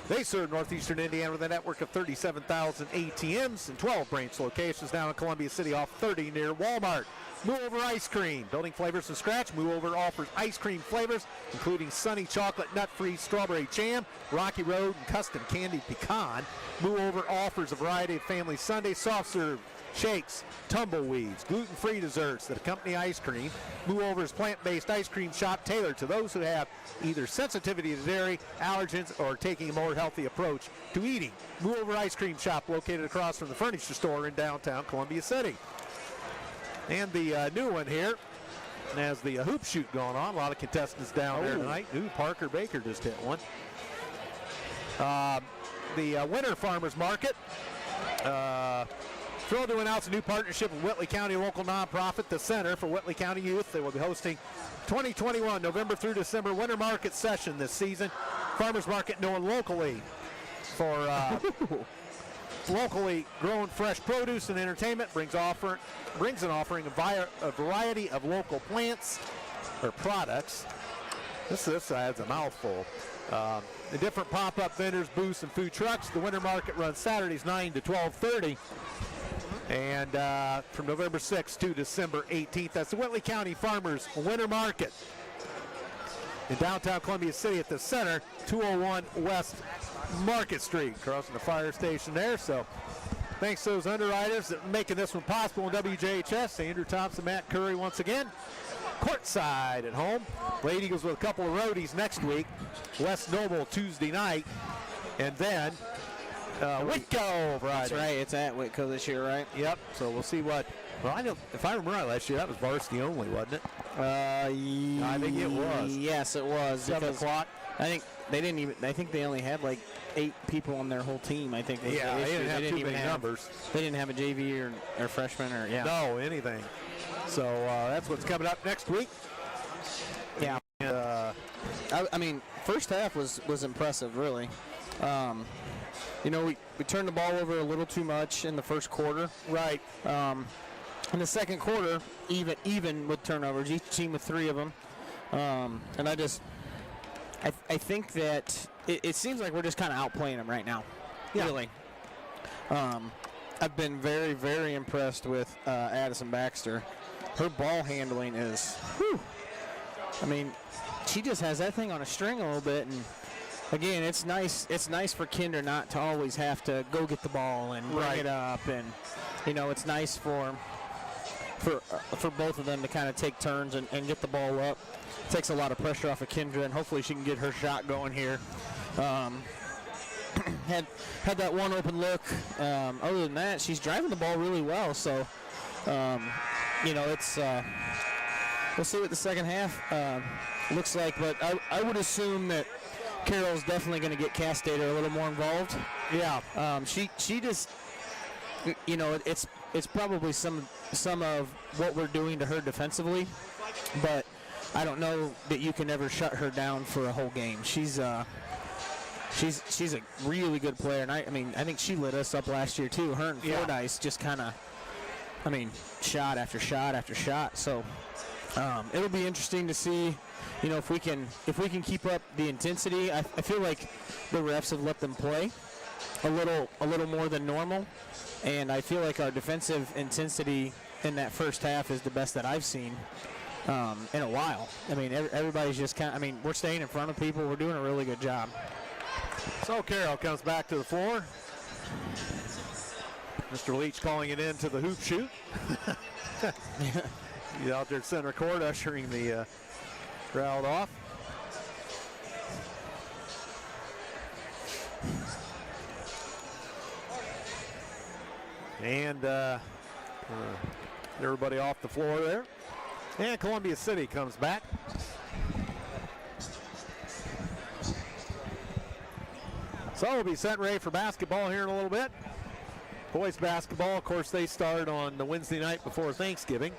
They serve northeastern Indiana with a network of 37,000 ATMs and 12 branch locations down in Columbia City off 30 near Walmart. Move Over Ice Cream, building flavors from scratch. Move Over offers ice cream flavors, including sunny chocolate, nut-free strawberry jam, Rocky Road, and custom candied pecan. Move Over offers a variety of family sundaes, soft serve, shakes, tumbleweeds, gluten-free desserts that accompany ice cream. Move Over's plant-based ice cream shop tailored to those who have either sensitivity to dairy, allergens, or taking a more healthy approach to eating. Move Over Ice Cream Shop located across from the furniture store in downtown Columbia City. And the new one here has the hoop shoot going on. A lot of contestants down there tonight. Ooh, Parker Baker just hit one. The Winter Farmers Market. Thrilled to announce a new partnership with Whitley County local nonprofit, the Center for Whitley County Youth. They will be hosting 2021 November through December Winter Market session this season. Farmers Market known locally for locally grown fresh produce and entertainment, brings an offering of a variety of local plants or products. This adds a mouthful. The different pop-up vendors, booths, and food trucks. The Winter Market runs Saturdays 9 to 12:30. And from November 6th to December 18th, that's the Whitley County Farmers Winter Market in downtown Columbia City at the Center, 201 West Market Street, crossing the fire station there. So thanks to those underwriters that are making this one possible in WJHS. Andrew Thompson, Matt Curry once again. Courtside at home. Lady Eagles with a couple of roadies next week. West Noble Tuesday night. And then Whitco Friday. That's right. It's at Whitco this year, right? Yep. So we'll see what Well, if I remember right, last year that was varsity only, wasn't it? I think it was. Yes, it was. 7 o'clock. I think they didn't even. I think they only had like 8 people on their whole team. I think. Was the Yeah, they issue. didn't have too even many numbers. They didn't have a JV or freshman or No, anything. So that's what's coming up next week. Yeah. I mean, first half was impressive, really. We turned the ball over a little too much in the first quarter. Right. In the second quarter, even with turnovers, each team with 3 of them. And I think that it seems like we're just kind of outplaying them right now. Yeah. Really. I've been very, very impressed with Addison Baxter. Her ball handling is, whew. I mean, she just has that thing on a string a little bit, and again, it's nice. It's nice for Kinder not to always have to go get the ball and bring it up, and it's nice for both of them to kind of take turns and get the ball up. Takes a lot of pressure off of Kendra, and hopefully she can get her shot going here. Had that one open look. Other than that, she's driving the ball really well. So, it's we'll see what the second half looks like. But I would assume that Carroll's definitely going to get Cass Dater a little more involved. Yeah. She just, it's probably some of what we're doing to her defensively, but I don't know that you can ever shut her down for a whole game. She's a really good player, and I think she lit us up last year too. Her and Fordyce just kind of, shot after shot after shot. So it'll be interesting to see, if we can keep up the intensity. I feel like the refs have let them play a little more than normal, and I feel like our defensive intensity in that first half is the best that I've seen in a while. Everybody's just we're staying in front of people. We're doing a really good job. So Carroll comes back to the floor. Mr. Leach calling it into the hoop shoot. He's out there at center court ushering the crowd off. And everybody off the floor there. And Columbia City comes back. So we'll be set and ready for basketball here in a little bit. Boys basketball, of course, they start on the Wednesday night before Thanksgiving.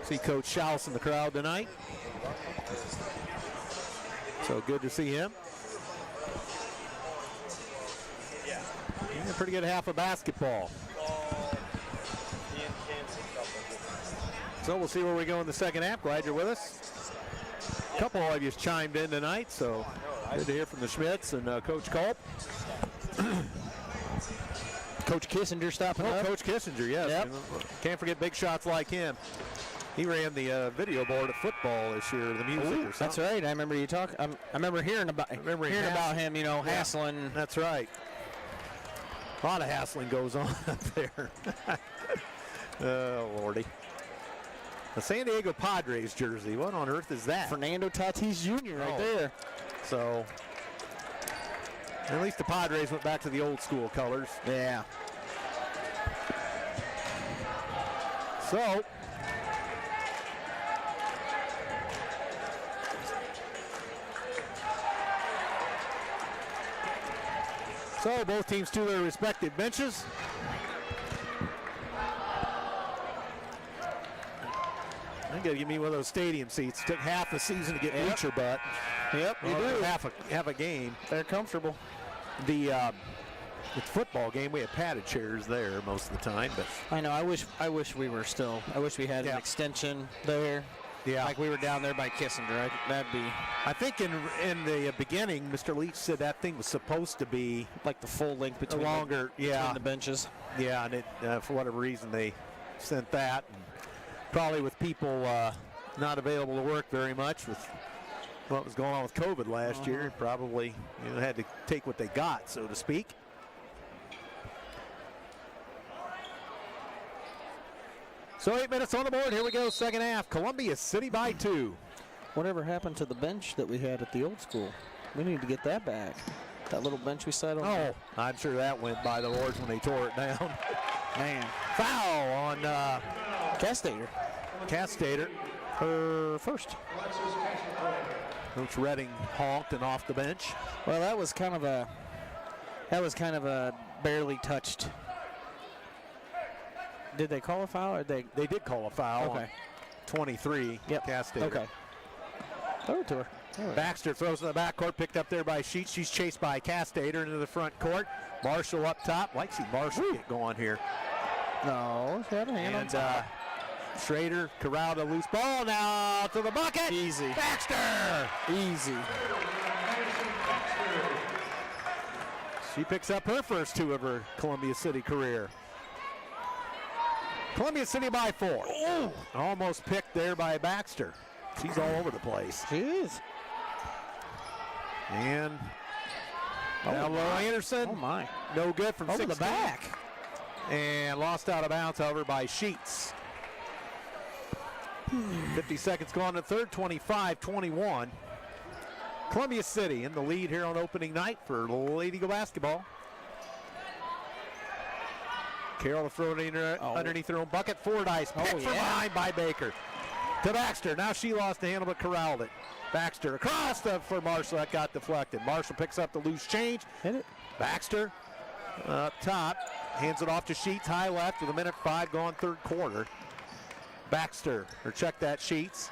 See Coach Schaus in the crowd tonight. So good to see him. Yeah, pretty good half of basketball. So we'll see where we go in the second half. Glad you're with us. A couple of you chimed in tonight, so good to hear from the Schmitz and Coach Culp. Coach Kissinger stopping up. Coach Kissinger, yes. Yep. Can't forget big shots like him. He ran the video board at football this year, the music or something. That's right. I remember you talk. I remember hearing about him, hassling. That's right. A lot of hassling goes on up there. Oh, Lordy. The San Diego Padres jersey. What on earth is that? Fernando Tatis Jr. right there. So, at least the Padres went back to the old school colors. Yeah. So both teams to their respective benches. You got to give me one of those stadium seats. Took half the season to get bleacher butt. Yep, you do. Half a game. They're comfortable. The football game, we had padded chairs there most of the time, but I know. I wish we were still. I wish we had an extension there. Yeah, like we were down there by Kissinger. That'd be. I think in the beginning, Mr. Leach said that thing was supposed to be like the full length between between the benches. Yeah, and it for whatever reason they sent that. And probably with people not available to work very much with what was going on with COVID last year, probably had to take what they got, so to speak. So 8 minutes on the board. Here we go, second half. Columbia City by 2. Whatever happened to the bench that we had at the old school? We need to get that back. That little bench we sat on. Oh, I'm sure that went by the Lords when they tore it down. Man. Foul on Castator. Castator, her first. Coach Redding honked and off the bench. Well, that was kind of a barely touched. Did they call a foul? Or they did call a foul. Okay. On 23. Yep. Castator. Okay. Throw it to her. Baxter throws in the backcourt, picked up there by Sheets. She's chased by Castator into the front court. Marshall up top. Like to see Marshall get going here. No, she had a hand on top. Schrader corralled a loose ball now to the bucket. Easy. Baxter. Easy. She picks up her first 2 of her Columbia City career. Columbia City by 4. Ooh. Almost picked there by Baxter. She's all over the place. She is. And now Lowe Anderson. Oh my. No good from Over 16. the back. And lost out of bounds, however, by Sheets. 50 seconds gone in the third, 25-21. Columbia City in the lead here on opening night for Lady Eagle basketball. Carroll throwing it underneath her own bucket. Fordyce picked from behind by Baker. To Baxter. Now she lost the handle but corralled it. Baxter across for Marshall. That got deflected. Marshall picks up the loose change. Hit it. Baxter up top. Hands it off to Sheets. High left with 1:05 gone third quarter. Baxter, or check that, Sheets.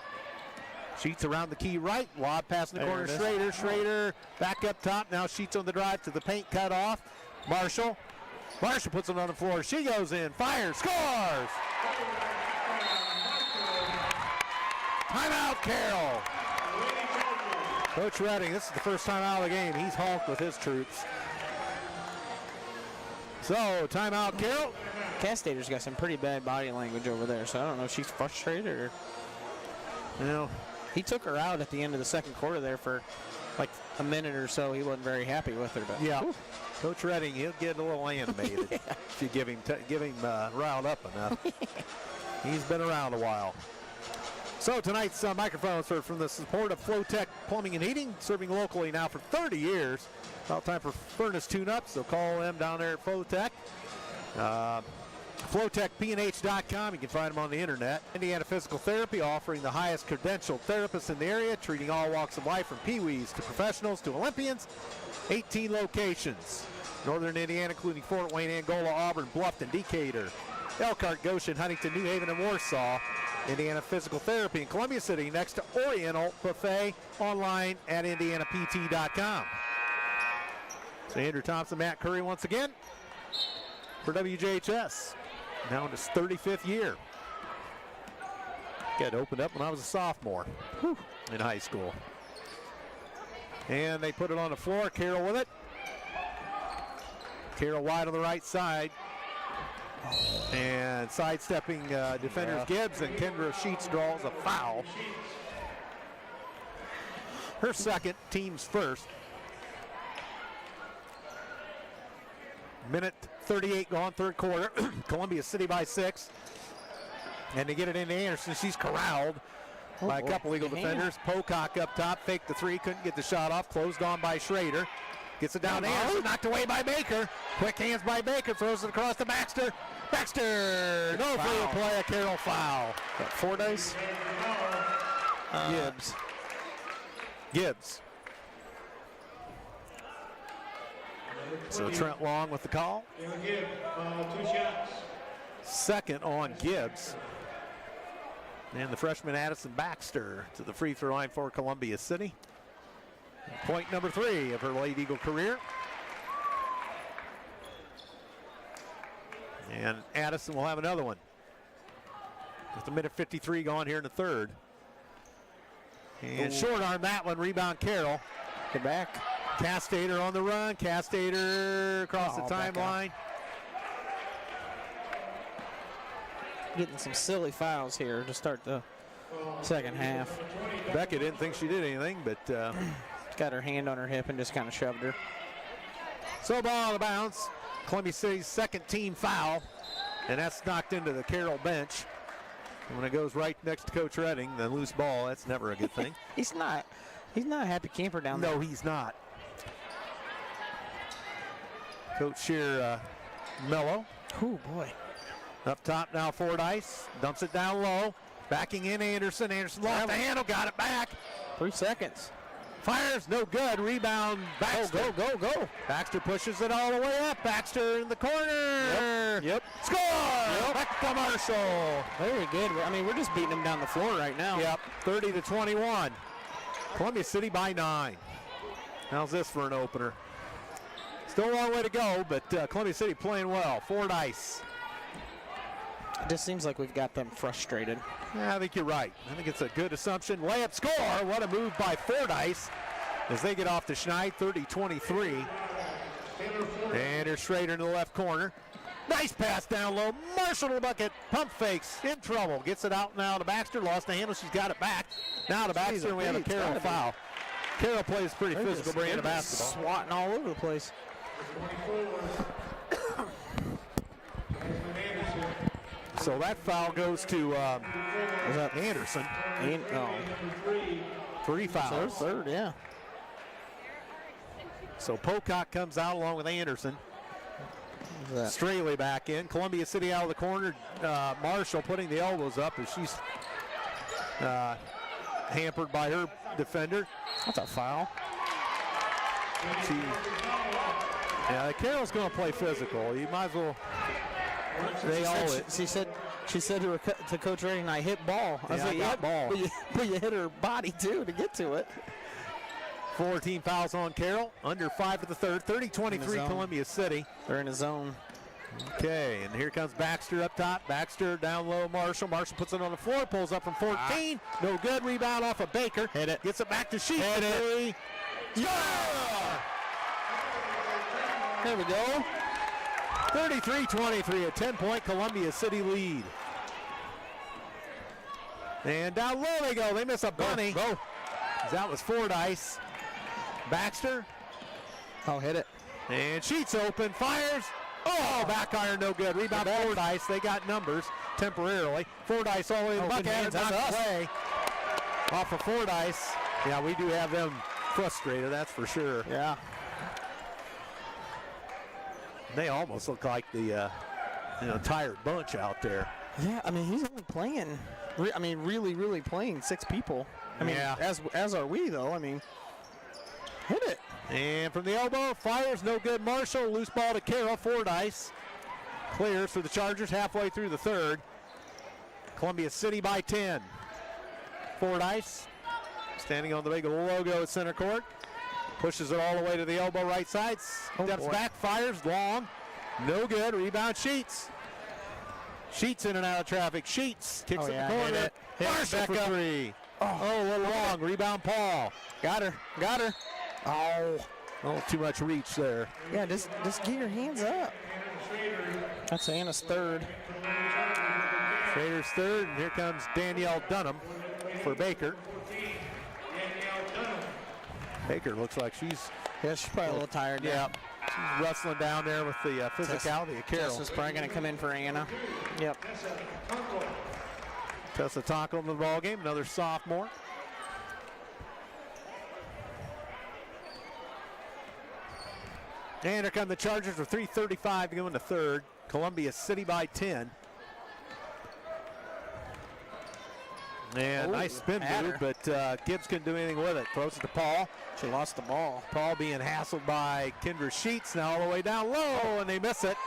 Sheets around the key right. Lob pass in the corner. Schrader. Schrader back up top. Now Sheets on the drive to the paint, cut off. Marshall. Marshall puts it on the floor. She goes in. Fires. Scores. Timeout, Carroll. Coach Redding, this is the first time out of the game. He's honked with his troops. So, timeout, Carroll. Castator's got some pretty bad body language over there, so I don't know if she's frustrated or. You know, he took her out at the end of the second quarter there for like a minute or so. He wasn't very happy with her. But yeah. Whew. Coach Redding, he'll get a little animated if you give him riled up enough. He's been around a while. So tonight's microphones are from the support of Flowtech Plumbing and Heating, serving locally now for 30 years. About time for furnace tune-ups, so call them down there at Flowtech. FlowTechPNH.com. You can find them on the internet. Indiana Physical Therapy, offering the highest credentialed therapists in the area, treating all walks of life from peewees to professionals to Olympians. 18 locations. Northern Indiana, including Fort Wayne, Angola, Auburn, Bluffton, Decatur, Elkhart, Goshen, Huntington, New Haven, and Warsaw. Indiana Physical Therapy in Columbia City, next to Oriental Buffet, online at IndianaPT.com. So Andrew Thompson, Matt Curry once again for WJHS. Now in his 35th year. Got opened up when I was a sophomore in high school. And they put it on the floor. Carroll with it. Carroll wide on the right side. And sidestepping defenders Gibbs, and Kendra Sheets draws a foul. Her second, team's first. Minute 38 gone, third quarter. Columbia City by 6. And to get it into Anderson, she's corralled by a couple Eagle defenders. Pocock up top, faked the three, couldn't get the shot off. Closed on by Schrader. Gets it down to Anderson, knocked away by Baker. Quick hands by Baker, throws it across to Baxter. Baxter, no further play, a Carroll foul. Fordyce? Gibbs. So Trent Long with the call. Give 2 shots. Second on Gibbs. And the freshman Addison Baxter to the free throw line for Columbia City. Point number 3 of her Lady Eagle career. And Addison will have another one. With a minute 53 gone here in the third. And short arm that one, rebound Carroll. Get back. Castator on the run. Castator across the timeline. Getting some silly fouls here to start the second half. Becca didn't think she did anything, but got her hand on her hip and just kind of shoved her. So ball out of bounds. Columbia City's second team foul, and that's knocked into the Carroll bench. And when it goes right next to Coach Redding, the loose ball, that's never a good thing. He's not a happy camper down there. No, he's not. Coach here, mellow. Oh boy. Up top now, Fordyce. Dumps it down low. Backing in Anderson. Anderson lost the handle, got it back. 3 seconds. Fires, no good. Rebound, Baxter. Go. Baxter pushes it all the way up. Baxter in the corner. Yep. Score! Back to Marshall. Very good. I mean, we're just beating them down the floor right now. Yep, 30-21. Columbia City by 9. How's this for an opener? Still a long way to go, but Columbia City playing well. Fordyce. It just seems like we've got them frustrated. Yeah, I think you're right. I think it's a good assumption. Layup score. What a move by Fordyce as they get off to Schneid, 30-23. And they're straight into the left corner. Nice pass down low. Marshall to the bucket. Pump fakes. In trouble. Gets it out now to Baxter. Lost the handle. She's got it back. Now to Baxter, and we have a Carroll foul. Carroll plays pretty physical brand of basketball. Swatting all over the place. So that foul goes to Anderson. 3 fouls. Third, yeah. So Pocock comes out along with Anderson. Straley back in. Columbia City out of the corner. Marshall putting the elbows up as she's hampered by her defender. That's a foul. Carroll's going to play physical. You might as well. She said to Coach Ray and I hit ball. I was like, got ball. But you hit her body too to get to it. 14 fouls on Carroll. Under 5 of the third. 30-23 Columbia City. They're in a zone. Okay, and here comes Baxter up top. Baxter down low, Marshall. Marshall puts it on the floor, pulls up from 14. No good. Rebound off of Baker. Hit it. Gets it back to Sheets. Hit it. Yeah! There we go. 33-23, a 10-point Columbia City lead. And down low they go. They miss a bunny. Go. That was Fordyce. Baxter. Oh, hit it. And Sheets open. Fires. Oh, back iron, no good. Rebound Fordyce. They got numbers temporarily. Fordyce all the way to the bucket. Knocked away off of Fordyce. Yeah, we do have them frustrated, that's for sure. Yeah. They almost look like the tired bunch out there. Yeah, I mean, he's only playing. Really, really playing 6 people. I mean, as are we, though. I mean, hit it. And from the elbow, fires, no good. Marshall, loose ball to Carroll. Fordyce clears for the Chargers halfway through the third. Columbia City by 10. Fordyce standing on the big logo at center court. Pushes it all the way to the elbow right side. Steps back, fires, long. No good. Rebound Sheets. Sheets in and out of traffic. Sheets kicks it in the corner. Marshall for 3. Oh, a little long. Rebound Paul. Got her. Oh, too much reach there. Yeah, just get your hands up. That's Anna's third. Schrader's third, and here comes Danielle Dunham for Baker. Baker looks like she's probably a little tired. Yeah, she's wrestling down there with the physicality of Carroll. Tessa's probably going to come in for Anna. Yep. Tessa Tonko in the ball game, another sophomore. And here come the Chargers with 3:35 to go in the third. Columbia City by 10. And nice spin move, but Gibbs couldn't do anything with it. Throws it to Paul. She lost the ball. Paul being hassled by Kendra Sheets, now all the way down low, and they miss it.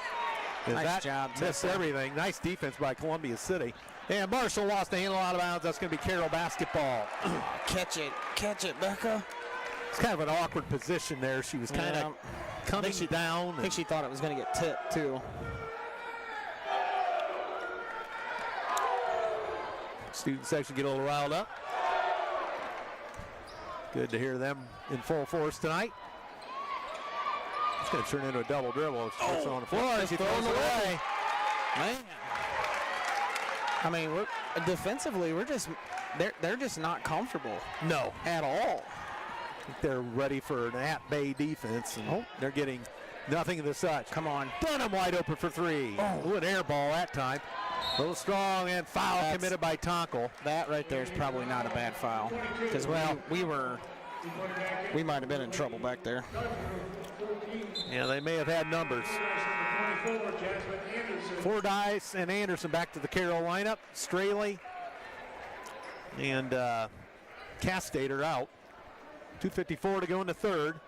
Nice job, Missed Tessa. everything. Nice defense by Columbia City. And Marshall lost the handle out of bounds. That's going to be Carroll basketball. Catch it, Becca. It's kind of an awkward position there. She was kind of coming down. I think she thought it was going to get tipped, too. Student section get a little riled up. Good to hear them in full force tonight. It's going to turn into a double dribble. It's on the floor. She throws it away. Man. I mean, defensively, they're just not comfortable. No. At all. They're ready for an at-bay defense, and they're getting nothing of the such. Come on. Dunham wide open for 3. Ooh, an air ball that time. A little strong, and foul committed by Tonkel. That right there is probably not a bad foul. Because we were We might have been in trouble back there. Yeah, they may have had numbers. Fordyce and Anderson back to the Carroll lineup. Straley and Castater out. 2:54 to go in the third.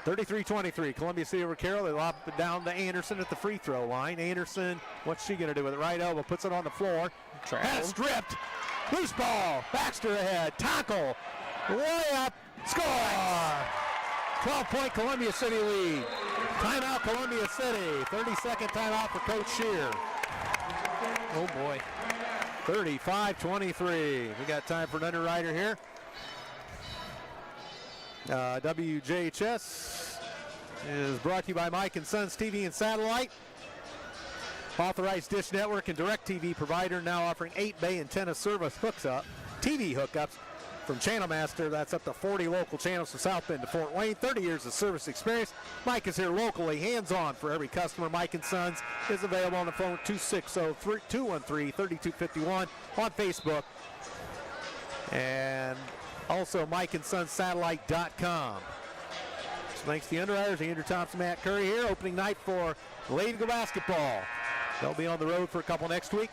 33-23, Columbia City over Carroll. They lob it down to Anderson at the free throw line. Anderson, what's she going to do with it? Right elbow, puts it on the floor. Pass stripped. Loose ball. Baxter ahead. Tackle. Layup. Score. 12-point Columbia City lead. Timeout Columbia City. 30-second timeout for Coach Shear. Oh, boy. 35-23. We got time for an underwriter here. WJHS is brought to you by Mike & Sons TV and Satellite. Authorized Dish Network and DirecTV provider, now offering 8-bay antenna service TV hookups from Channel Master. That's up to 40 local channels from South Bend to Fort Wayne. 30 years of service experience. Mike is here locally, hands-on for every customer. Mike & Sons is available on the phone 260-213-3251 on Facebook. And also MikeandSonsSatellite.com. Thanks to the underwriters, Andrew Thompson, Matt Curry here. Opening night for Lady Eagle basketball. They'll be on the road for a couple next week.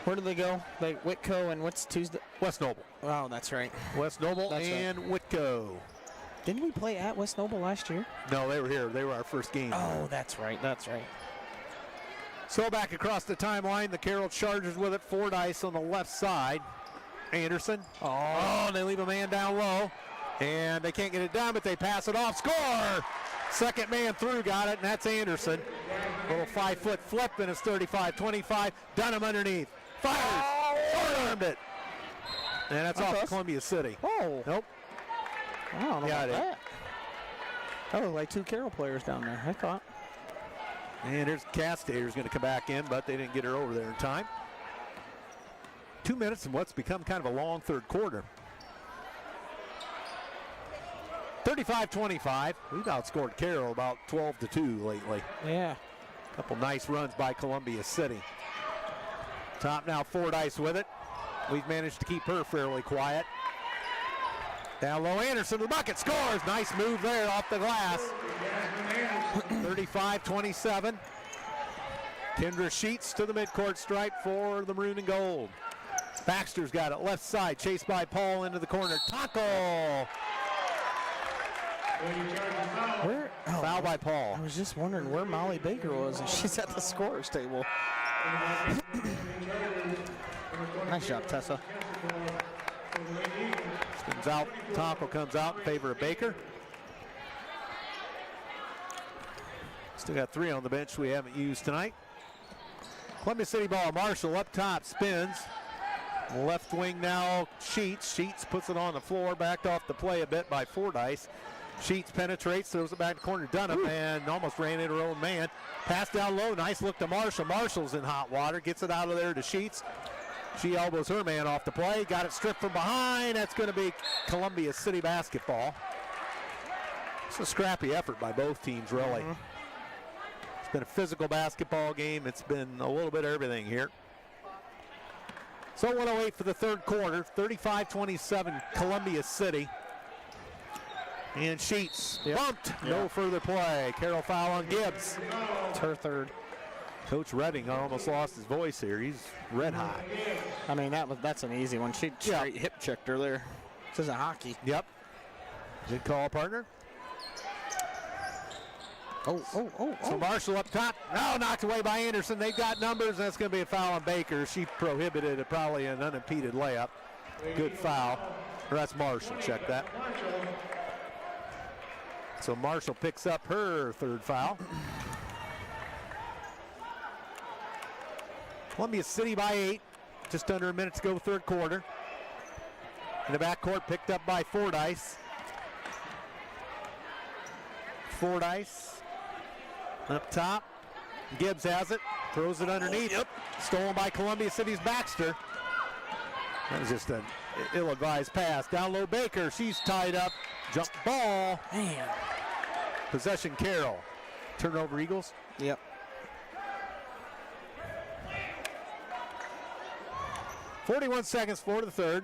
Where do they go? Like Whitco and what's Tuesday? West Noble. Oh, that's right. West Noble That's and Whitco. Didn't we play at West Noble last year? No, they were here. They were our first game. Oh, that's right. That's right. So back across the timeline, the Carroll Chargers with it. Fordyce on the left side. Anderson. Oh, they leave a man down low. And they can't get it down, but they pass it off. Score! Second man through, got it, and that's Anderson. Little 5-foot flip, and it's 35-25. Dunham underneath. Fires! Short-armed it. And that's off Columbia City. Oh. Nope. I don't know Got about it. that. That was like two Carroll players down there, I thought. And there's Castater's going to come back in, but they didn't get her over there in time. 2 minutes in what's become kind of a long third quarter. 35-25. We've outscored Carroll about 12-2 lately. Yeah. Couple nice runs by Columbia City. Top now, Fordyce with it. We've managed to keep her fairly quiet. Down low, Anderson, the bucket, scores. Nice move there off the glass. 35-27. Kendra Sheets to the midcourt stripe for the maroon and gold. Baxter's got it left side, chased by Paul into the corner. Tackle. Where? Oh, Foul by Paul. I was just wondering where Molly Baker was, and she's at the scorer's table. Nice job, Tessa. Comes out. Tackle comes out in favor of Baker. Still got 3 on the bench we haven't used tonight. Columbia City ball. Marshall up top, spins. Left wing now, Sheets. Sheets puts it on the floor, backed off the play a bit by Fordyce. Sheets penetrates, throws it back to corner. Dunham, and almost ran into her own man. Pass down low, nice look to Marshall. Marshall's in hot water, gets it out of there to Sheets. She elbows her man off the play, got it stripped from behind. That's going to be Columbia City basketball. It's a scrappy effort by both teams, really. It's been a physical basketball game. It's been a little bit of everything here. So 1:08 for the third quarter, 35-27 Columbia City. And Sheets bumped, no further play. Carroll foul on Gibbs. It's her third. Coach Redding almost lost his voice here. He's red hot. I mean, that's an easy one. She straight hip checked her there. This isn't hockey. Yep. Good call, partner. So Marshall up top. No, knocked away by Anderson. They've got numbers, and that's going to be a foul on Baker. She prohibited probably an unimpeded layup. Good foul. Or that's Marshall. Check that. So Marshall picks up her third foul. Columbia City by 8. Just under a minute to go, third quarter. In the backcourt, picked up by Fordyce. Fordyce up top. Gibbs has it. Throws it underneath. Stolen by Columbia City's Baxter. That was just an ill-advised pass. Down low, Baker. She's tied up. Jump ball. Man. Possession Carroll. Turnover Eagles. Yep. 41 seconds for the third.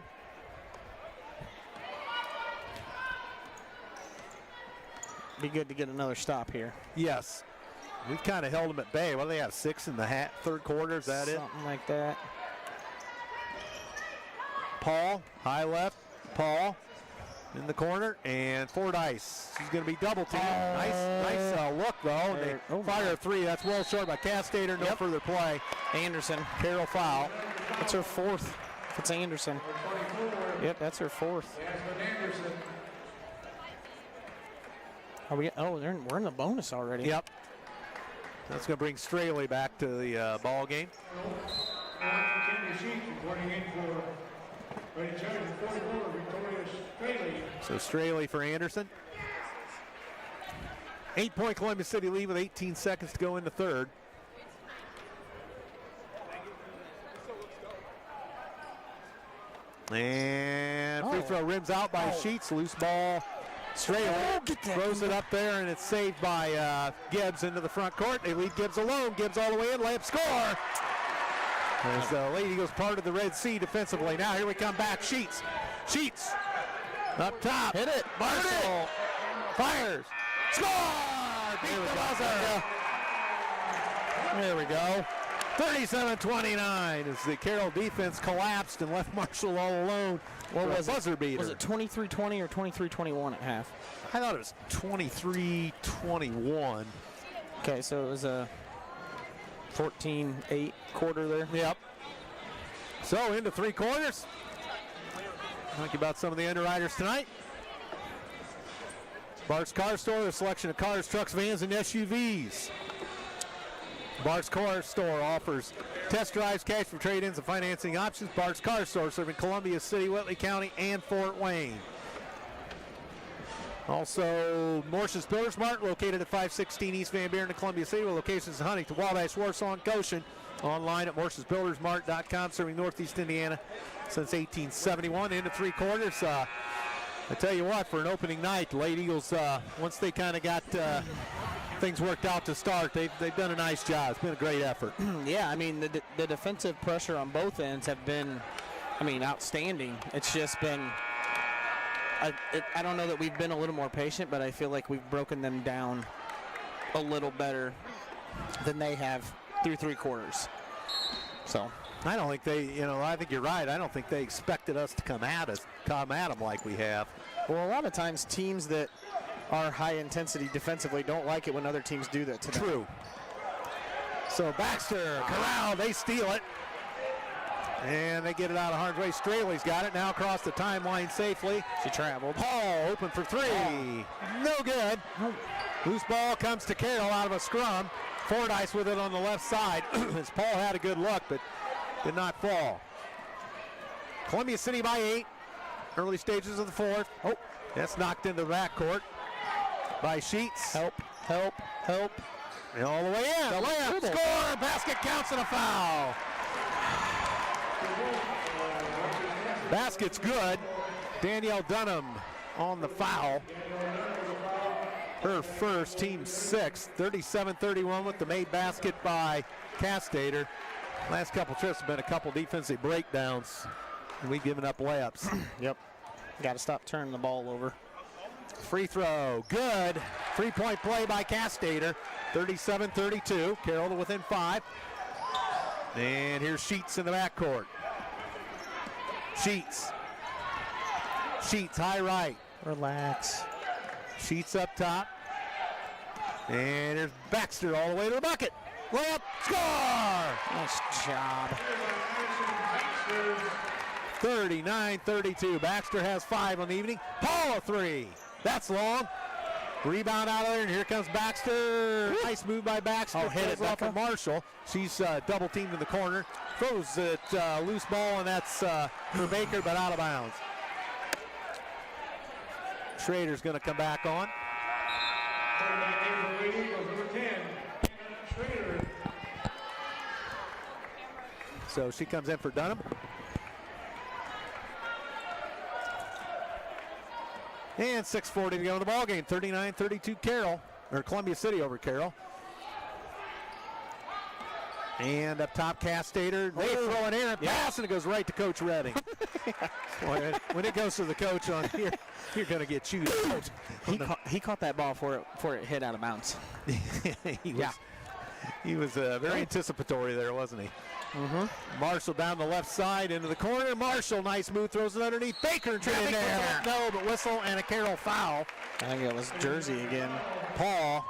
Be good to get another stop here. Yes. We've kind of held them at bay. What do they have, 6 in the third quarter? Is that Something like that. Paul, high left. Paul in the corner, and Fordyce. She's going to be double teamed. Nice look, though. They fire a three. That's well short by Castater. No further play. Anderson. Carroll foul. That's her fourth. It's Anderson. Yep, that's her fourth. Are we? Oh, we're in the bonus already. Yep. That's going to bring Straley back to the ball game. So Straley for Anderson. 8-point Columbia City lead with 18 seconds to go in the third. And free throw rims out by Sheets. Loose ball. Straley throws it up there, and it's saved by Gibbs into the front court. They lead Gibbs alone. Gibbs all the way in. Layup score. As the Lady Eagles part of the Red Sea defensively. Now here we come back. Sheets. Sheets. Up top. Hit it. Marshall. Fires. Score! Beat the buzzer. There we go. 37-29 as the Carroll defense collapsed and left Marshall all alone. What was buzzer beater? Was it 23-20 or 23-21 at half? I thought it was 23-21. Okay, so it was a 14-8 quarter there. Yep. So into three quarters. Talk about some of the underwriters tonight. Bart's Car Store, a selection of cars, trucks, vans, and SUVs. Bart's Car Store offers test drives, cash for trade-ins, and financing options. Bart's Car Store serving Columbia City, Whitley County, and Fort Wayne. Also, Morse's Builders Mart, located at 516 East Van Buren in Columbia City, with locations in Huntington, Wabash, Warsaw, and Goshen. Online at morsesbuildersmart.com, serving Northeast Indiana since 1871. Into three quarters. I tell you what, for an opening night, the Lady Eagles, once they kind of got things worked out to start, they've done a nice job. It's been a great effort. Yeah, I mean, the defensive pressure on both ends have been, outstanding. It's just been, I don't know that we've been a little more patient, but I feel like we've broken them down a little better than they have through three quarters. So I don't think they, I think you're right. I don't think they expected us to come at them like we have. Well, a lot of times teams that are high intensity defensively don't like it when other teams do that to them. True. So Baxter, Corral, they steal it. And they get it out of harm's way. Straley's got it now across the timeline safely. She traveled. Paul open for three. No good. Loose ball comes to Carroll out of a scrum. Fordyce with it on the left side. As Paul had a good look, but did not fall. Columbia City by 8. Early stages of the fourth. Oh, that's knocked into the backcourt by Sheets. Help. And all the way in. The layup. Score. Basket counts and a foul. Basket's good. Danielle Dunham on the foul. Her first, team sixth. 37-31 with the made basket by Castater. Last couple trips have been a couple defensive breakdowns, and we've given up layups. Yep. Got to stop turning the ball over. Free throw, good. 3-point play by Castater. 37-32. Carroll to within 5. And here's Sheets in the backcourt. Sheets, high right. Relax. Sheets up top. And there's Baxter all the way to the bucket. Layup, score! Nice job. 39-32. Baxter has 5 on the evening. Paul a 3. That's long. Rebound out of there, and here comes Baxter. Nice move by Baxter. Oh, hit it off of Marshall. She's double teamed in the corner. Throws it loose ball, and that's for Baker, but out of bounds. Schrader's going to come back on. So she comes in for Dunham. And 6:40 to go in the ball game. 39-32 Carroll, or Columbia City over Carroll. And up top, Castator. They throw an errant pass, and it goes right to Coach Redding. Boy, when it goes to the coach on here, you're going to get chewed out. He caught that ball before it hit out of bounds. He was very anticipatory there, wasn't he? Mm-hmm. Marshall down the left side into the corner. Marshall, nice move, throws it underneath. Baker in traffic. No, but whistle and a Carroll foul. I think it was Jersey again. Paul.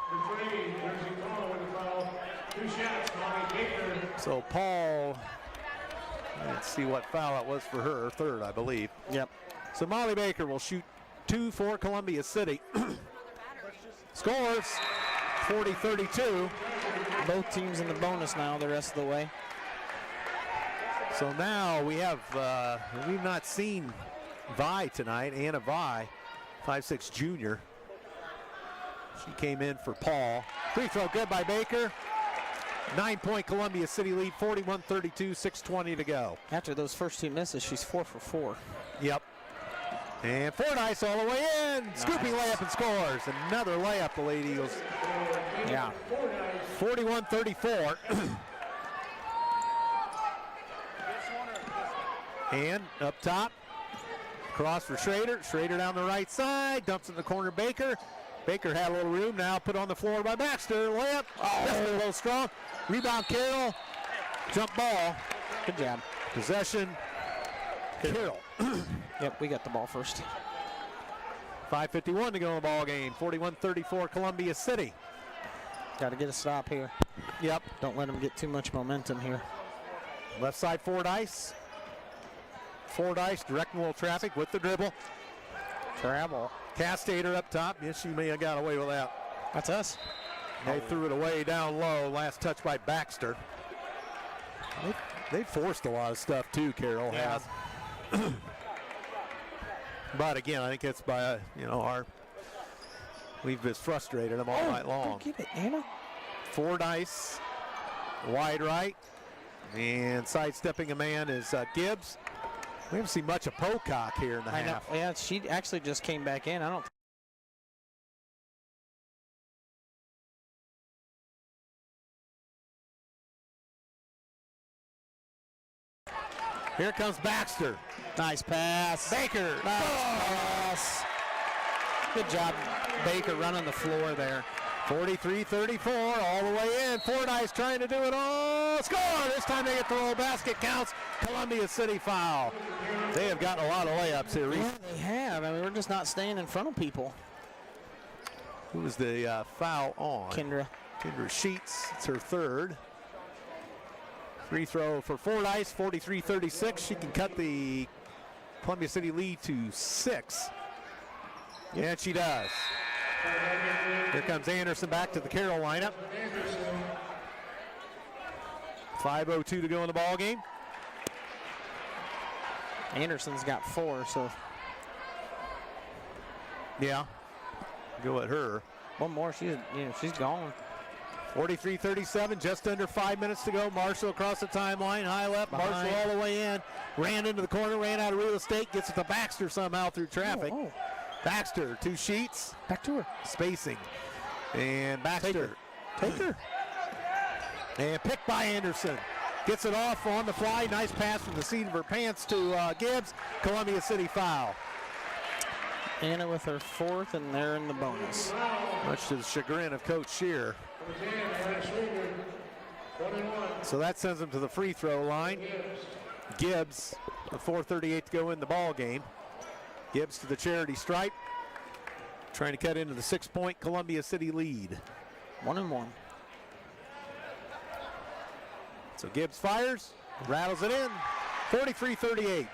So Paul, let's see what foul it was for her, third, I believe. Yep. So Molly Baker will shoot 2 for Columbia City. Scores 40-32. Both teams in the bonus now the rest of the way. So now we have, we've not seen Vi tonight, Anna Vi, 5'6" junior. She came in for Paul. Free throw good by Baker. 9-point Columbia City lead, 41-32, 6:20 to go. After those first 2 misses, she's 4 for 4. Yep. And Fordyce all the way in. Nice. Scooping layup and scores. Another layup, the Lady Eagles. Yeah. 41-34. And up top, cross for Schrader. Schrader down the right side, dumps in the corner Baker. Baker had a little room, now put on the floor by Baxter. Layup, a little strong. Rebound Carroll, jump ball. Good job. Possession, Carroll. Yep, we got the ball first. 5:51 to go in the ball game. 41-34 Columbia City. Got to get a stop here. Yep. Don't let them get too much momentum here. Left side Fordyce. Fordyce directing a little traffic with the dribble. Travel. Castator up top. Yes, she may have got away with that. That's us. They threw it away down low. Last touch by Baxter. They forced a lot of stuff too, Carroll has. But again, I think it's by, we've just frustrated them all night long. Get it, Anna. Fordyce, wide right. And sidestepping a man is Gibbs. We haven't seen much of Pocock here in the half. Yeah, she actually just came back in. Here comes Baxter. Nice pass. Baker. Nice pass. Good job, Baker, running the floor there. 43-34, all the way in. Fordyce trying to do it all. Score! This time they get the roll. Basket counts. Columbia City foul. They have gotten a lot of layups here. Yeah, they have. I mean, we're just not staying in front of people. Who was the foul on? Kendra Sheets. It's her third. Free throw for Fordyce, 43-36. She can cut the Columbia City lead to 6. And she does. Here comes Anderson back to the Carroll lineup. 5:02 to go in the ball game. Anderson's got 4, so. Yeah. Go at her. One more, she's gone. 43-37, just under 5 minutes to go. Marshall across the timeline, high left. Behind. Marshall all the way in. Ran into the corner, ran out of real estate, gets it to Baxter somehow through traffic. Baxter, 2 sheets. Back to her. Spacing. And Baxter. Take her. And picked by Anderson. Gets it off on the fly. Nice pass from the seat of her pants to Gibbs. Columbia City foul. Anna with her 4th, and they're in the bonus. Much to the chagrin of Coach Shear. So that sends them to the free throw line. Gibbs, with 4:38 to go in the ball game. Gibbs to the charity stripe. Trying to cut into the 6-point Columbia City lead. 1-1. So Gibbs fires, rattles it in. 43-38.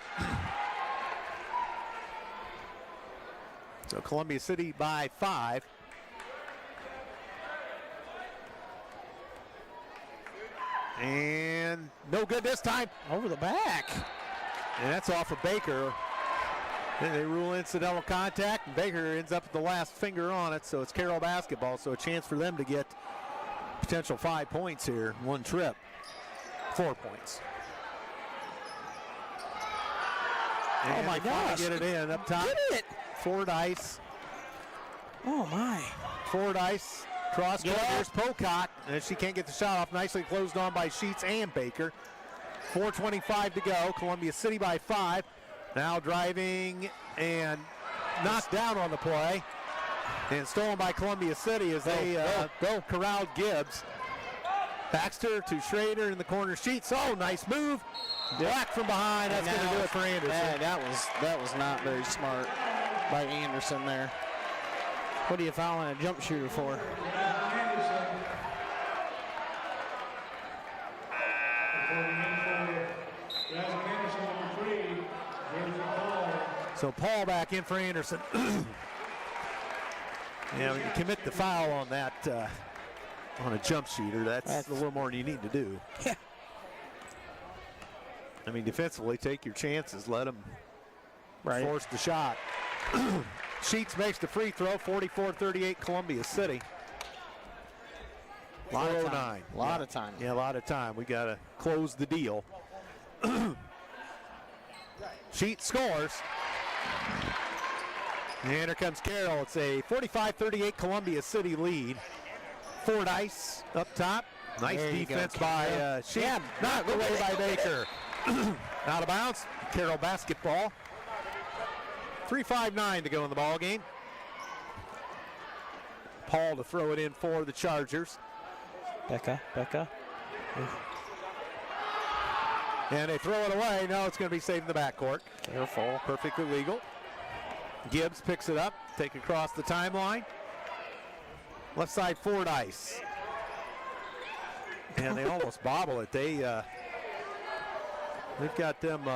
So Columbia City by 5. And no good this time. Over the back. And that's off of Baker. Then they rule incidental contact, and Baker ends up with the last finger on it, so it's Carroll basketball, so a chance for them to get potential 5 points here, 1 trip. 4 points. And oh my gosh. Get it in up top. Get it. Fordyce. Oh my. Fordyce Cross court, there's Pocock, and she can't get the shot off. Nicely closed on by Sheets and Baker. 4:25 to go. Columbia City by 5. Now driving and knocked down on the play. And stolen by Columbia City as they corralled Gibbs. Baxter to Schrader in the corner. Sheets. Oh, nice move. Black from behind. That's going to do it for Anderson. That was not very smart by Anderson there. What are you fouling a jump shooter for? So Paul back in for Anderson. Yeah, when you commit the foul on that, on a jump shooter, that's a little more than you need to do. Yeah. I mean, defensively, take your chances. Let them force the shot. Sheets makes the free throw, 44-38 Columbia City. A lot of time. A lot of time. Yeah, a lot of time. We got to close the deal. Sheets scores. And here comes Carroll. It's a 45-38 Columbia City lead. Fordyce up top. Nice defense by Sheets. Yeah, knocked away by Baker. Out of bounds. Carroll basketball. 3:59 to go in the ball game. Paul to throw it in for the Chargers. Becca. And they throw it away. No, it's going to be saved in the backcourt. Careful. Perfectly legal. Gibbs picks it up. Take it across the timeline. Left side Fordyce. And they almost bobble it. They've got them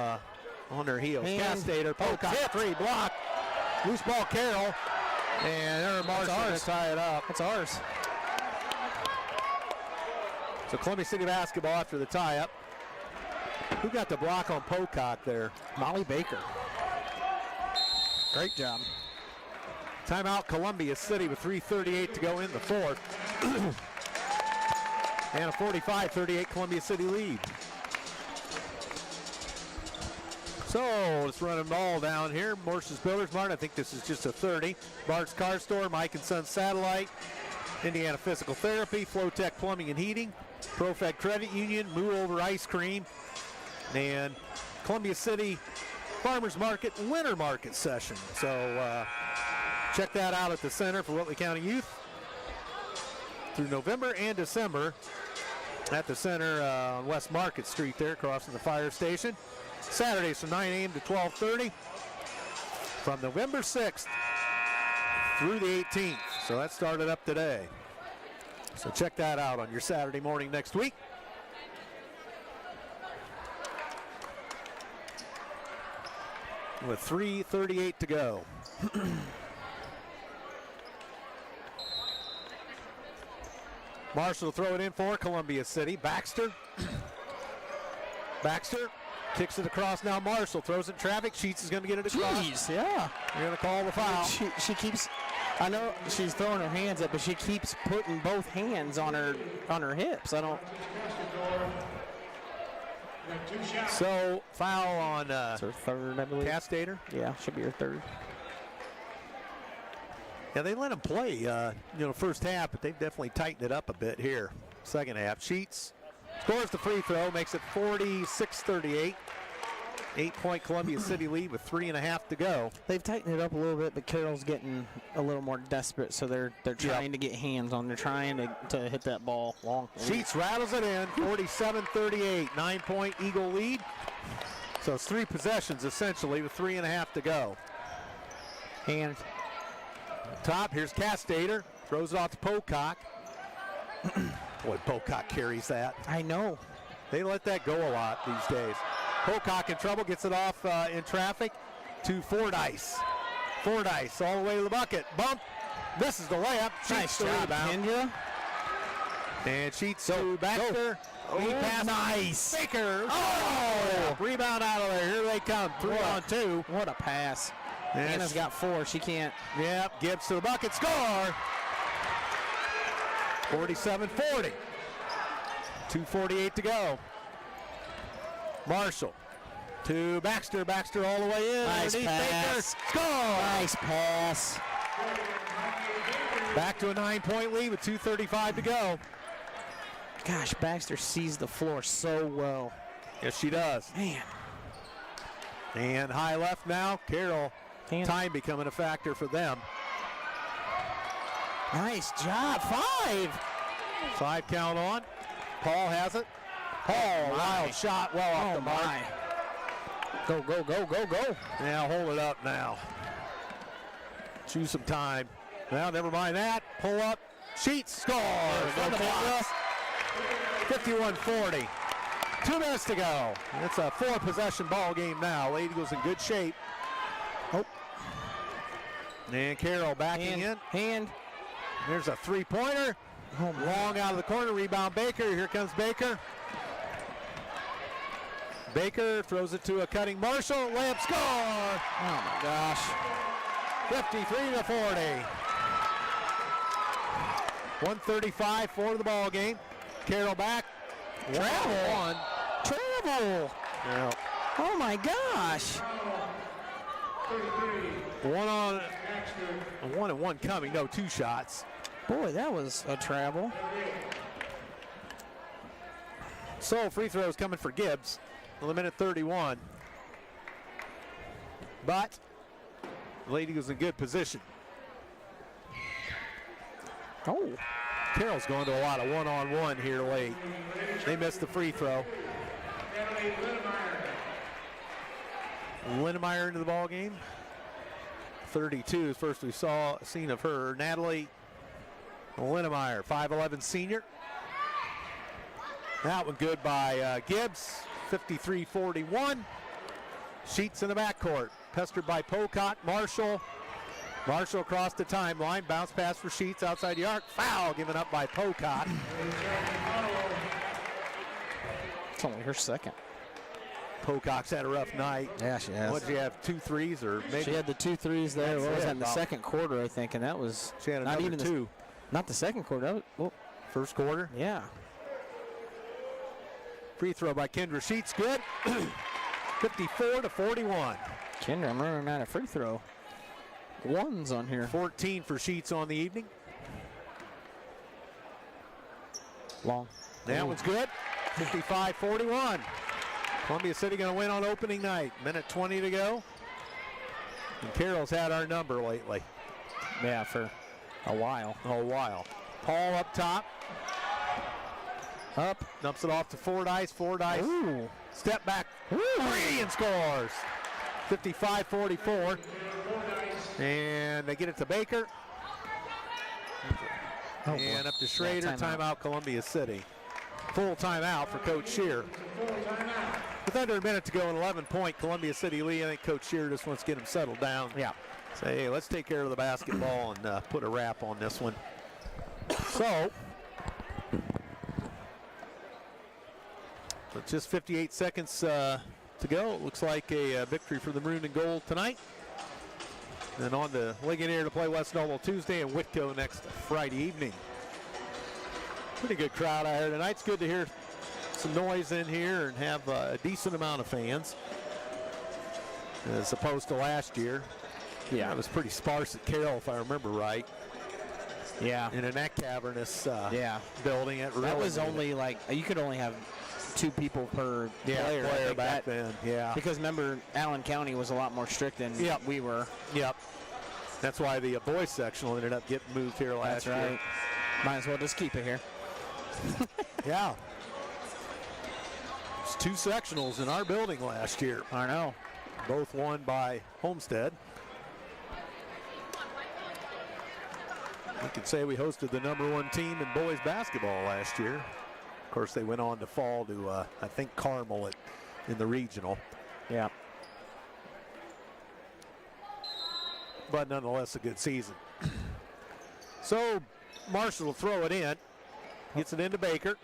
on their heels. Castater, Pocock, three, block. Loose ball, Carroll. And Aaron Marshall to tie it up. That's ours. So Columbia City basketball after the tie-up. Who got the block on Pocock there? Molly Baker. Great job. Timeout Columbia City with 3:38 to go in the fourth. And a 45-38 Columbia City lead. So let's run them all down here. Morse's Builders Mart, I think this is just a 30. Bart's Car Store, Mike & Son Satellite, Indiana Physical Therapy, Flowtech Plumbing and Heating, ProFed Credit Union, Moo Over Ice Cream, and Columbia City Farmers Market Winter Market Session. So check that out at the Center for Whitley County Youth through November and December at the Center on West Market Street there, crossing the fire station. Saturdays from 9 a.m. to 12:30 from November 6th through the 18th. So that started up today. So check that out on your Saturday morning next week. With 3:38 to go. Marshall throw it in for Columbia City. Baxter kicks it across now. Marshall throws it in traffic. Sheets is going to get it across. Jeez, yeah. You're going to call the foul. She keeps. I know she's throwing her hands up, but she keeps putting both hands on her hips. I don't. So foul on It's her third, I believe. Castater. Yeah, should be her third. Yeah, they let him play, first half, but they've definitely tightened it up a bit here. Second half. Sheets scores the free throw, makes it 46-38. 8-point Columbia City lead with 3.5 to go. They've tightened it up a little bit, but Carroll's getting a little more desperate, so they're trying to get hands on. They're trying to hit that ball long. Sheets rattles it in, 47-38, 9-point Eagle lead. So it's 3 possessions essentially with 3.5 to go. Hands. Top, here's Castater, throws it off to Pocock. Boy, Pocock carries that. I know. They let that go a lot these days. Pocock in trouble, gets it off in traffic to Fordyce. Fordyce all the way to the bucket. Bump. Misses the layup. Nice job, Kendra. And Sheets to Baxter. Nice. Baker. Oh! Rebound out of there. Here they come. 3 on 2. What a pass. Yes. Anna's got 4. She can't. Yep. Gibbs to the bucket. Score. 47-40. 2:48 to go. Marshall to Baxter. Baxter all the way in. Nice pass. Baker. Score. Nice pass. Back to a 9-point lead with 2:35 to go. Gosh, Baxter sees the floor so well. Yes, she does. Man. And high left now. Carroll. And time becoming a factor for them. Nice job. 5. 5 count on. Paul has it. Paul, wild shot, well off the mark. Go, go, go, go, go. Now hold it up now. Choose some time. Well, never mind that. Pull up. Sheets scores. On the box. 51-40. 2 minutes to go. It's a 4-possession ball game now. Lady Eagles in good shape. Oh. And Carroll backing in. Hand. There's a 3-pointer. Long out of the corner. Rebound Baker. Here comes Baker. Baker throws it to a cutting Marshall. Layup score. Oh my gosh. 53-40. 1:35 for the ball game. Carroll back. Travel. Travel. Yeah. Oh my gosh. 1-on-1 coming. No, 2 shots. Boy, that was a travel. So free throws coming for Gibbs. 1:31. But the Lady was in good position. Oh. Carroll's going to a lot of 1-on-1 here late. They missed the free throw. Linnemeyer into the ball game. 32 is first we saw a scene of her. Natalie Linnemeyer, 5'11 senior. That one good by Gibbs. 53-41. Sheets in the backcourt. Pestered by Pocock. Marshall. Marshall across the timeline. Bounce pass for Sheets outside the arc. Foul given up by Pocock. It's only her second. Pocock's had a rough night. Yeah, she has. What did she have? 2 threes or maybe? She had the 2 threes there. What was that in the about. second quarter, I think, and that was She had not another even 2. Not the second quarter. That was, well, First quarter. yeah. Free throw by Kendra Sheets. Good. 54-41. Kendra, I'm running out of free throw. 1s on here. 14 for Sheets on the evening. Long. That one's good. 55-41. Columbia City going to win on opening night. Minute 20 to go. And Carroll's had our number lately. Yeah, for a while. Paul up top. Up. Dumps it off to Fordyce. Fordyce. Ooh. Step back. Ooh. 3 and scores. 55-44. And they get it to Baker. And up to Schrader. Timeout Columbia City. Full timeout for Coach Shear. With under a minute to go, an 11-point Columbia City lead. I think Coach Shear just wants to get them settled down. Yeah. Say, hey, let's take care of the basketball and put a wrap on this one. So, with just 58 seconds to go, it looks like a victory for the Maroon and Gold tonight. Then on to Ligonier to play West Noble Tuesday and Whitco next Friday evening. Pretty good crowd out here tonight. It's good to hear some noise in here and have a decent amount of fans as opposed to last year. Yeah. It was pretty sparse at Carroll, if I remember right. Yeah. In a that cavernous yeah. building. That was only like, you could only have 2 people per player. I think back then. Yeah. Because remember, Allen County was a lot more strict than we were. Yep. That's why the boys sectional ended up getting moved here last year. That's right. Might as well just keep it here. Yeah. It's 2 sectionals in our building last year. I know. Both won by Homestead. We could say we hosted the #1 team in boys basketball last year. Of course, they went on to fall to, I think, Carmel in the regional. Yeah. But nonetheless, a good season. So Marshall will throw it in. Gets it into Baker.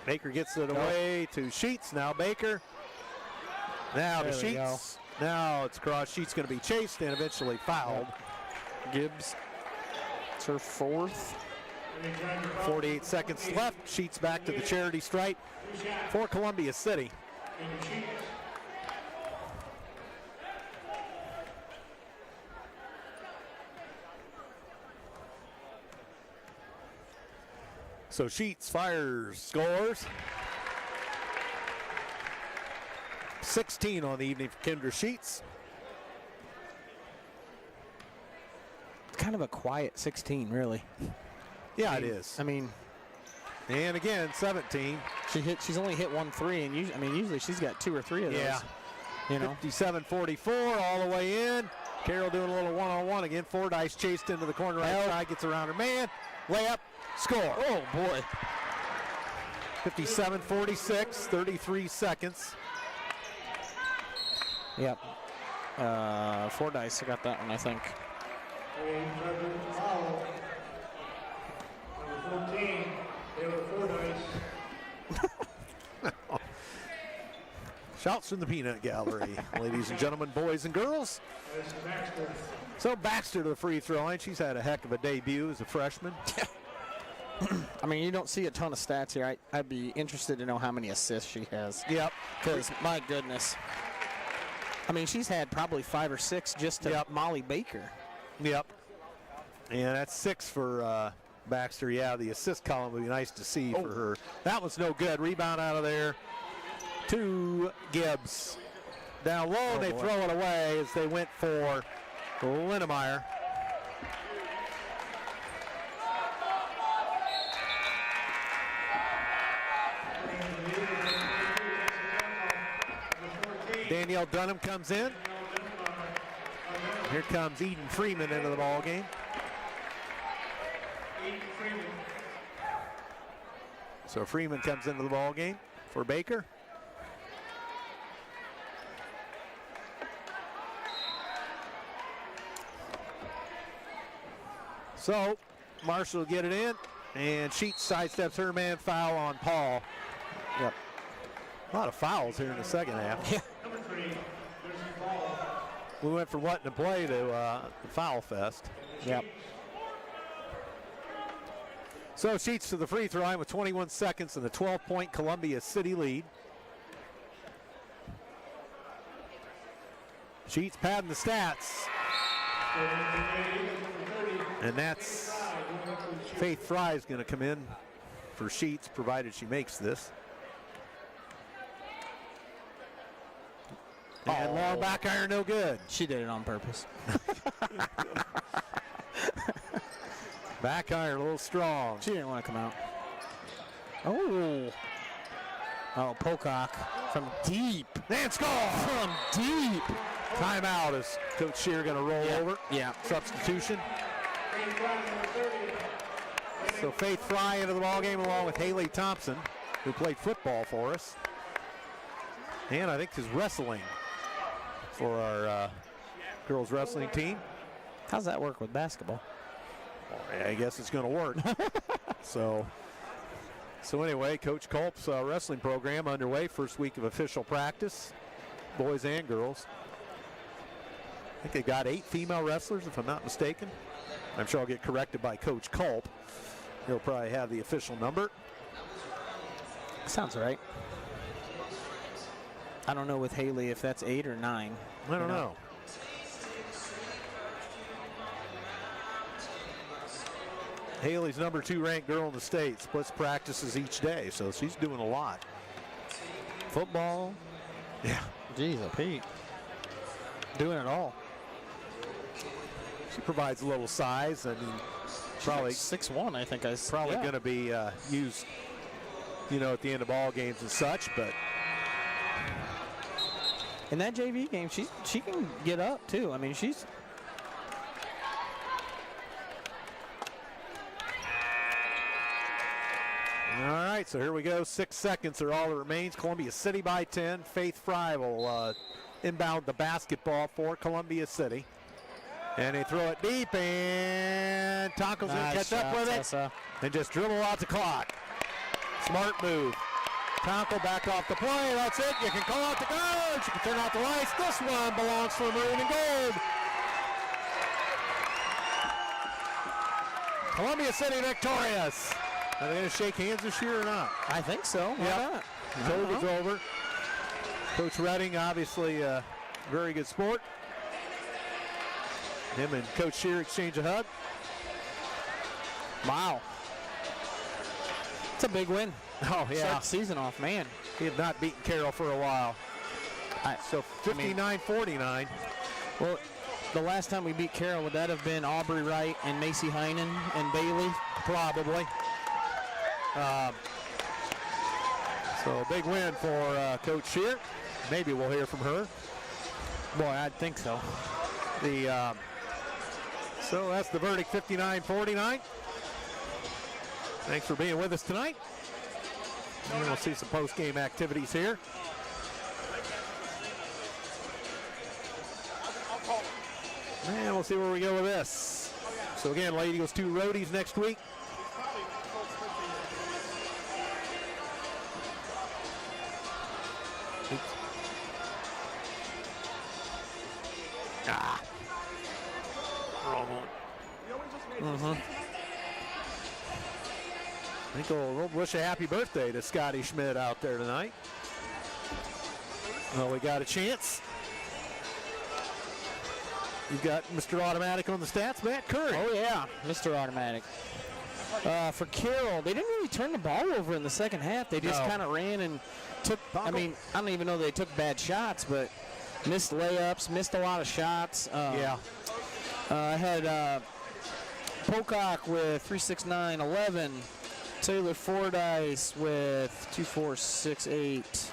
Baker gets it away to Sheets. Now Baker. Now to Sheets. Now it's cross. Sheets going to be chased and eventually fouled. Gibbs. It's her 4th. 48 seconds left. Sheets back to the charity stripe for Columbia City. So Sheets fires, scores. 16 on the evening for Kendra Sheets. Kind of a quiet 16, really. Yeah, it is. I mean, and again, 17. she's only hit 1 3, and usually she's got 2 or 3 of those. Yeah. You know, 57-44 all the way in. Carroll doing a little one-on-one again. Fordyce chased into the corner right side, gets around her man. Layup, score. Oh boy. 57-46, 33 seconds. Yep. Fordyce got that one, I think. Number 14, Taylor Fordyce. Shouts from the peanut gallery, ladies and gentlemen, boys and girls. As Baxter. So Baxter to the free throw line. She's had a heck of a debut as a freshman. I mean, you don't see a ton of stats here. I'd be interested to know how many assists she has. Yep. Because, my goodness. I mean, she's had probably 5 or 6 just to Molly Baker. Yep. And that's 6 for Baxter. Yeah, the assist column would be nice to see for her. That was no good. Rebound out of there to Gibbs. Down low, and they throw it away as they went for Linnemeyer. Danielle Dunham comes in. Here comes Eden Freeman into the ball game. So Freeman comes into the ball game for Baker. So Marshall will get it in, and Sheets sidesteps her man, foul on Paul. Yep. A lot of fouls here in the second half. Yeah. Number 3, there's a ball. We went from wanting to play to the foul fest. Yep. So Sheets to the free throw line with 21 seconds and a 12-point Columbia City lead. Sheets padding the stats. And that's Faith Fry is going to come in for Sheets, provided she makes this. And long back iron, no good. She did it on purpose. Back iron, a little strong. She didn't want to come out. Oh, Pocock from deep. And score! From deep. Timeout. Is Coach Shear going to roll over? Yeah. Substitution. So Faith Fry into the ballgame along with Haley Thompson, who played football for us. And I think is wrestling for our girls wrestling team. How's that work with basketball? I guess it's going to work. So anyway, Coach Culp's wrestling program underway. First week of official practice, boys and girls. I think they got 8 female wrestlers, if I'm not mistaken. I'm sure I'll get corrected by Coach Culp. He'll probably have the official number. Sounds right. I don't know with Haley if that's 8 or 9. I don't know. Haley's number 2 ranked girl in the state. Splits practices each day, so she's doing a lot. Football. Yeah. Jeez, Pete. Doing it all. She provides a little size. I mean, probably 6'1", I think. Probably going to be used, at the end of ball games and such, but in that JV game, she can get up too. I mean, she's. All right, so here we go. 6 seconds are all that remains. Columbia City by 10. Faith Fry will inbound the basketball for Columbia City. And they throw it deep, and Tonko's going to catch up with it and just dribble out the clock. Smart move. Tonko back off the play. That's it. You can call out the guards. You can turn out the lights. This one belongs to Maroon and Gold. Columbia City victorious. Are they going to shake hands this year or not? I think so. Why not? COVID's over. Coach Redding, obviously a very good sport. Him and Coach Shear exchange a hug. Wow. It's a big win. Oh, Start yeah. the season off, man. He had not beaten Carroll for a while. So 59-49. Well, the last time we beat Carroll, would that have been Aubrey Wright and Macy Heinen and Bailey? Probably. So a big win for Coach Shear. Maybe we'll hear from her. Boy, I'd think so. So that's the verdict, 59-49. Thanks for being with us tonight. And we'll see some post-game activities here. And we'll see where we go with this. So again, Lady Eagles 2 roadies next week. Wrong one. I think we'll wish a happy birthday to Scotty Schmidt out there tonight. Well, we got a chance. You've got Mr. Automatic on the stats, Matt Curry. Oh, yeah, Mr. Automatic. For Carroll, they didn't really turn the ball over in the second half. They just kind of ran and took, I mean, I don't even know they took bad shots, but missed layups, missed a lot of shots. I had Pocock with 3.69, 11. Taylor Fordyce with 2.468,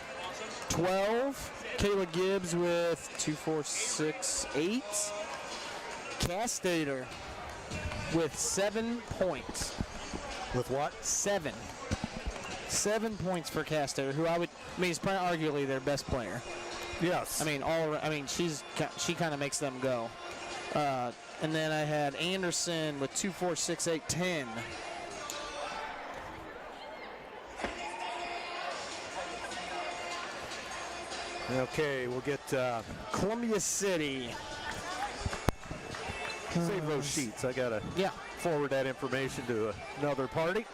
12. Kayla Gibbs with 2.468. Castater with 7 points. With what? 7. 7 points for Castater, who is probably arguably their best player. Yes. She kind of makes them go. And then I had Anderson with 2.468, 10. Okay, we'll get Columbia City. save those sheets. I gotta forward that information to another party.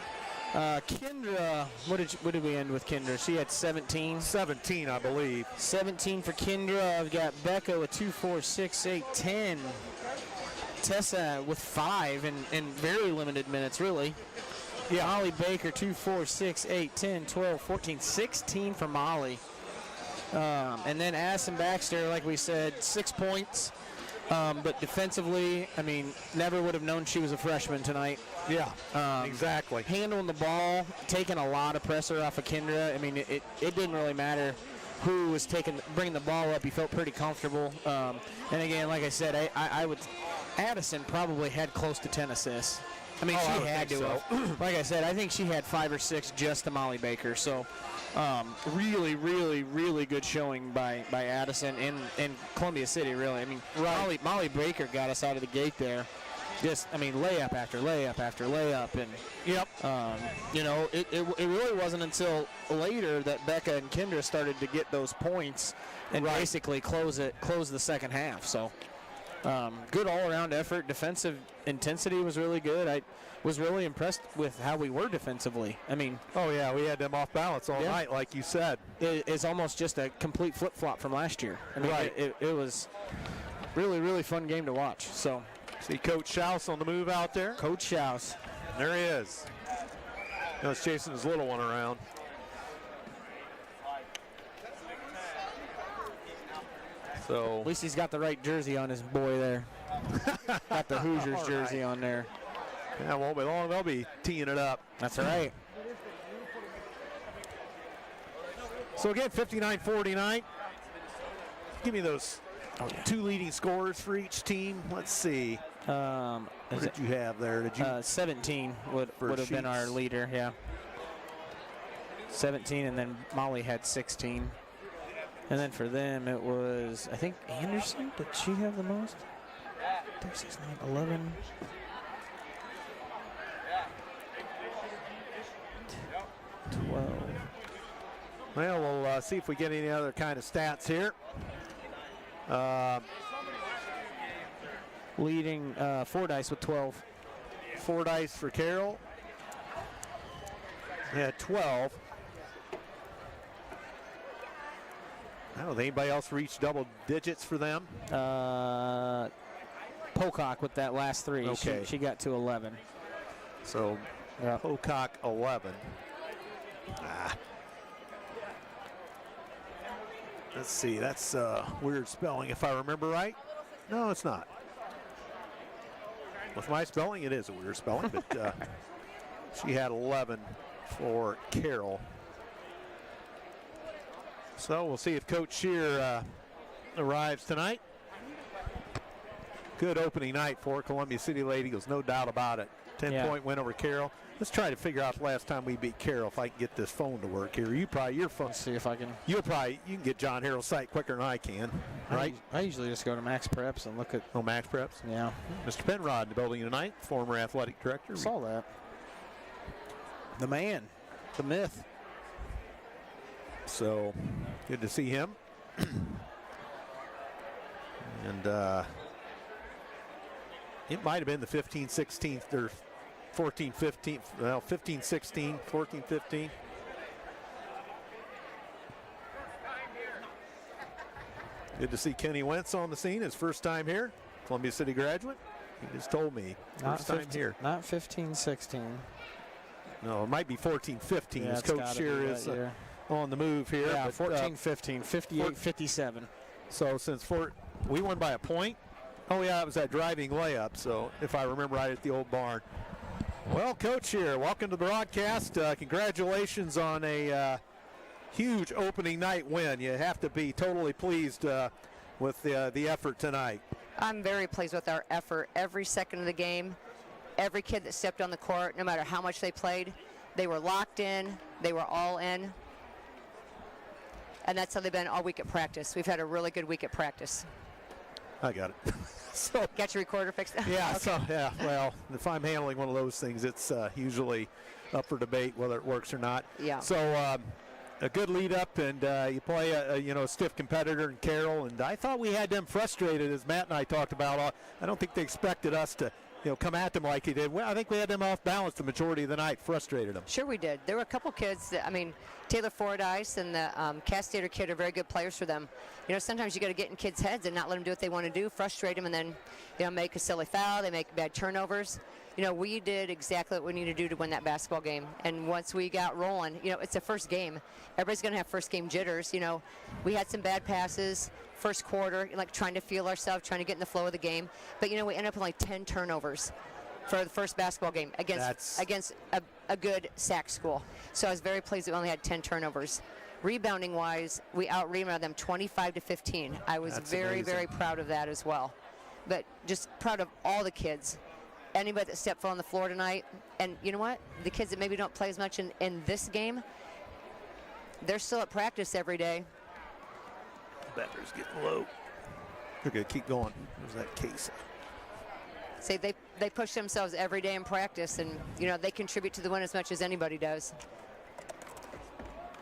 Kendra, what did we end with Kendra? She had 17. 17, I believe. 17 for Kendra. I've got Becca with 2.468, 10. Tessa with 5 in very limited minutes, really. Yeah, Molly Baker, 2.468, 10, 12, 14, 16 for Molly. And then Addison Baxter, like we said, 6 points. But defensively, never would have known she was a freshman tonight. Yeah, exactly. Handling the ball, taking a lot of pressure off of Kendra. It didn't really matter who was bringing the ball up. He felt pretty comfortable. And again, like I said, I would. Addison probably had close to 10 assists. She had to. Like I said, I think she had 5 or 6 just to Molly Baker. So, really, really, really good showing by Addison and Columbia City. Really, Molly Baker got us out of the gate there. Just, layup after layup after layup, and it really wasn't until later that Becca and Kendra started to get those points and basically close the second half. So. Good all-around effort. Defensive intensity was really good. I was really impressed with how we were defensively. Oh, yeah, we had them off balance all night, like you said. It's almost just a complete flip-flop from last year. It was really, really fun game to watch. So, see Coach Schaus on the move out there. Coach Schaus. There he is. He's chasing his little one around. So at least he's got the right jersey on his boy there. Got the Hoosiers jersey on there. Yeah, won't be long. They'll be teeing it up. That's right. So again, 59-49. Give me those 2 leading scorers for each team. Let's see. What did you have there? Did you? 17 would have been our leader. Yeah. 17, and then Molly had 16. And then for them, it was, I think, Anderson. Did she have the most? 36, 9, 11. 12. Well, we'll see if we get any other kind of stats here. Leading Fordyce with 12. Fordyce for Carroll. They had 12. I don't know, anybody else reach double digits for them? Pocock with that last 3. Okay. She got to 11. So Pocock 11. Let's see, that's weird spelling if I remember right. No, it's not. With my spelling, it is a weird spelling, but she had 11 for Carroll. So we'll see if Coach Shear arrives tonight. Good opening night for Columbia City Lady Eagles, no doubt about it. 10-point win over Carroll. Let's try to figure out the last time we beat Carroll if I can get this phone to work here. Your phone. Let's see if I can. You can get John Harrell's site quicker than I can, right? I usually just go to Max Preps and look at. Oh, Max Preps? Yeah. Mr. Penrod in the building tonight, former athletic director. Saw that. The man, the myth. So good to see him. And it might have been the 15-16 or 14-15, well, 15-16, 14-15. Good to see Kenny Wentz on the scene, his first time here. Columbia City graduate. He just told me, first time here. Not 15-16. No, it might be 14-15 Yeah, as Coach Shear is on the move here. Yeah, but, 14-15, 58-57. So since we won by a point. Oh, yeah, it was that driving layup, so if I remember right, at the old barn. Well, Coach Shear, welcome to the broadcast. Congratulations on a huge opening night win. You have to be totally pleased with the effort tonight. I'm very pleased with our effort. Every second of the game, every kid that stepped on the court, no matter how much they played, they were locked in, they were all in. And that's how they've been all week at practice. We've had a really good week at practice. I got it. So got your recorder fixed? Yeah, Okay. Well, if I'm handling one of those things, it's usually up for debate whether it works or not. Yeah. So a good lead up, and you play a stiff competitor in Carroll, and I thought we had them frustrated, as Matt and I talked about. I don't think they expected us to come at them like he did. Well, I think we had them off balance the majority of the night, frustrated them. Sure we did. There were a couple kids that, Taylor Fordyce and the Castator kid are very good players for them. Sometimes you got to get in kids' heads and not let them do what they want to do, frustrate them, and then make a silly foul. They make bad turnovers. We did exactly what we needed to do to win that basketball game. And once we got rolling, it's the first game. Everybody's going to have first game jitters. We had some bad passes first quarter, trying to feel ourselves, trying to get in the flow of the game. But, we ended up with 10 turnovers for the first basketball game against a good SAC school. So I was very pleased that we only had 10 turnovers. Rebounding wise, we out-rebounded them 25-15. I was very proud of that as well. But just proud of all the kids. Anybody that stepped foot on the floor tonight, and you know what? The kids that maybe don't play as much in this game, they're still at practice every day. Batter's getting low. They're going to keep going. There's that case. Say they push themselves every day in practice, and they contribute to the win as much as anybody does.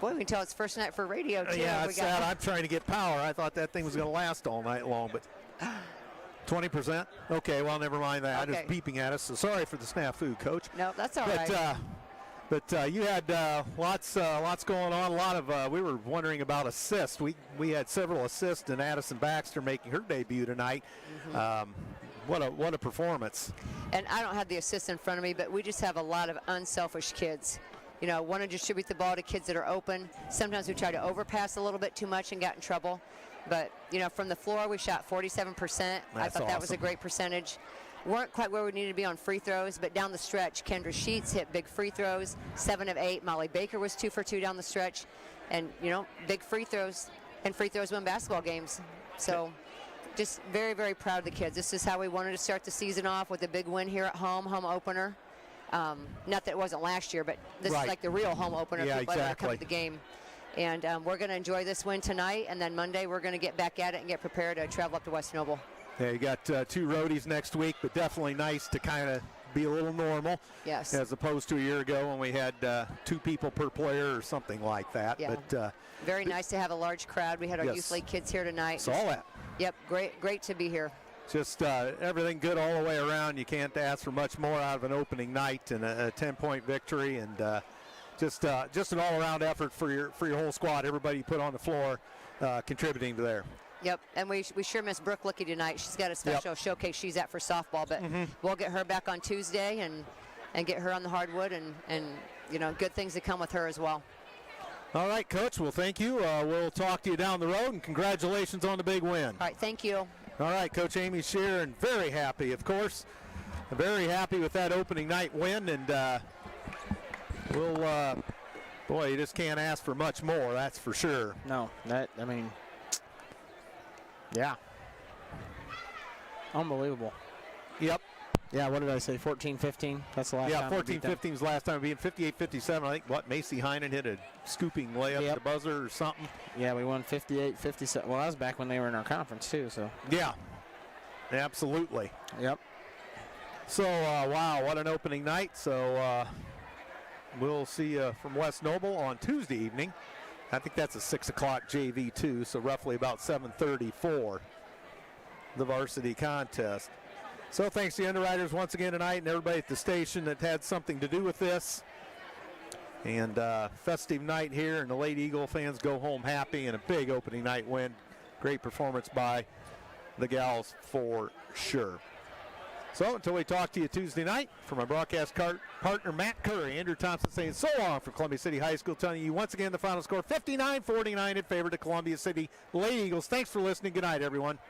Boy, we can tell it's first night for radio too. Yeah, it's sad. I'm trying to get power. I thought that thing was going to last all night long, but 20%. Okay, well, never mind that. Okay. Just beeping at us. So sorry for the snafu, Coach. No, that's all right. But you had lots going on. A lot of we were wondering about assists. We had several assists, and Addison Baxter making her debut tonight. Mm-hmm. What a performance! And I don't have the assists in front of me, but we just have a lot of unselfish kids. Want to distribute the ball to kids that are open. Sometimes we try to overpass a little bit too much and got in trouble. But from the floor we shot 47%. I thought that was a great percentage. Weren't quite where we needed to be on free throws, but down the stretch, Kendra Sheets hit big free throws, 7 of 8. Molly Baker was 2 for 2 down the stretch, and big free throws, and free throws win basketball games. So, just very, very proud of the kids. This is how we wanted to start the season off, with a big win here at home opener. Not that it wasn't last year, but this is like the real home opener. Yeah, people that come to the game. And we're going to enjoy this win tonight, and then Monday we're going to get back at it and get prepared to travel up to West Noble. Yeah, you got 2 roadies next week, but definitely nice to kind of be a little normal. Yes. As opposed to a year ago when we had 2 people per player or something like that. Yeah. But very nice to have a large crowd. We had our youth league kids here tonight. Saw that. Yep, great to be here. Just everything good all the way around. You can't ask for much more out of an opening night and a 10-point victory, and just an all-around effort for your whole squad. Everybody you put on the floor contributing to there. Yep, and we sure miss Brooke Licky tonight. She's got a special showcase she's at for softball, but we'll get her back on Tuesday and get her on the hardwood, and good things to come with her as well. All right, Coach. Well, thank you. We'll talk to you down the road, and congratulations on the big win. All right, thank you. All right, Coach Amy Sheeran, very happy, of course. Very happy with that opening night win, and boy, you just can't ask for much more, that's for sure. No, yeah. Unbelievable. Yep. Yeah, what did I say, 14-15? That's the last time. Yeah, 14-15 was last time, being 58-57. I think, Macy Heinen hit a scooping layup at the buzzer or something. Yeah, we won 58-57. Well, that was back when they were in our conference, too. So. Yeah, absolutely. Yep. So, wow, what an opening night. So, we'll see you from West Noble on Tuesday evening. I think that's a 6 o'clock JV, too, so roughly about 7:30 for the varsity contest. So thanks to the underwriters once again tonight and everybody at the station that had something to do with this. And festive night here, and the Lady Eagle fans go home happy, and a big opening night win. Great performance by the gals for sure. So until we talk to you Tuesday night, for my broadcast partner Matt Curry, Andrew Thompson saying so long from Columbia City High School, telling you once again the final score 59-49 in favor to Columbia City Lady Eagles. Thanks for listening. Good night, everyone.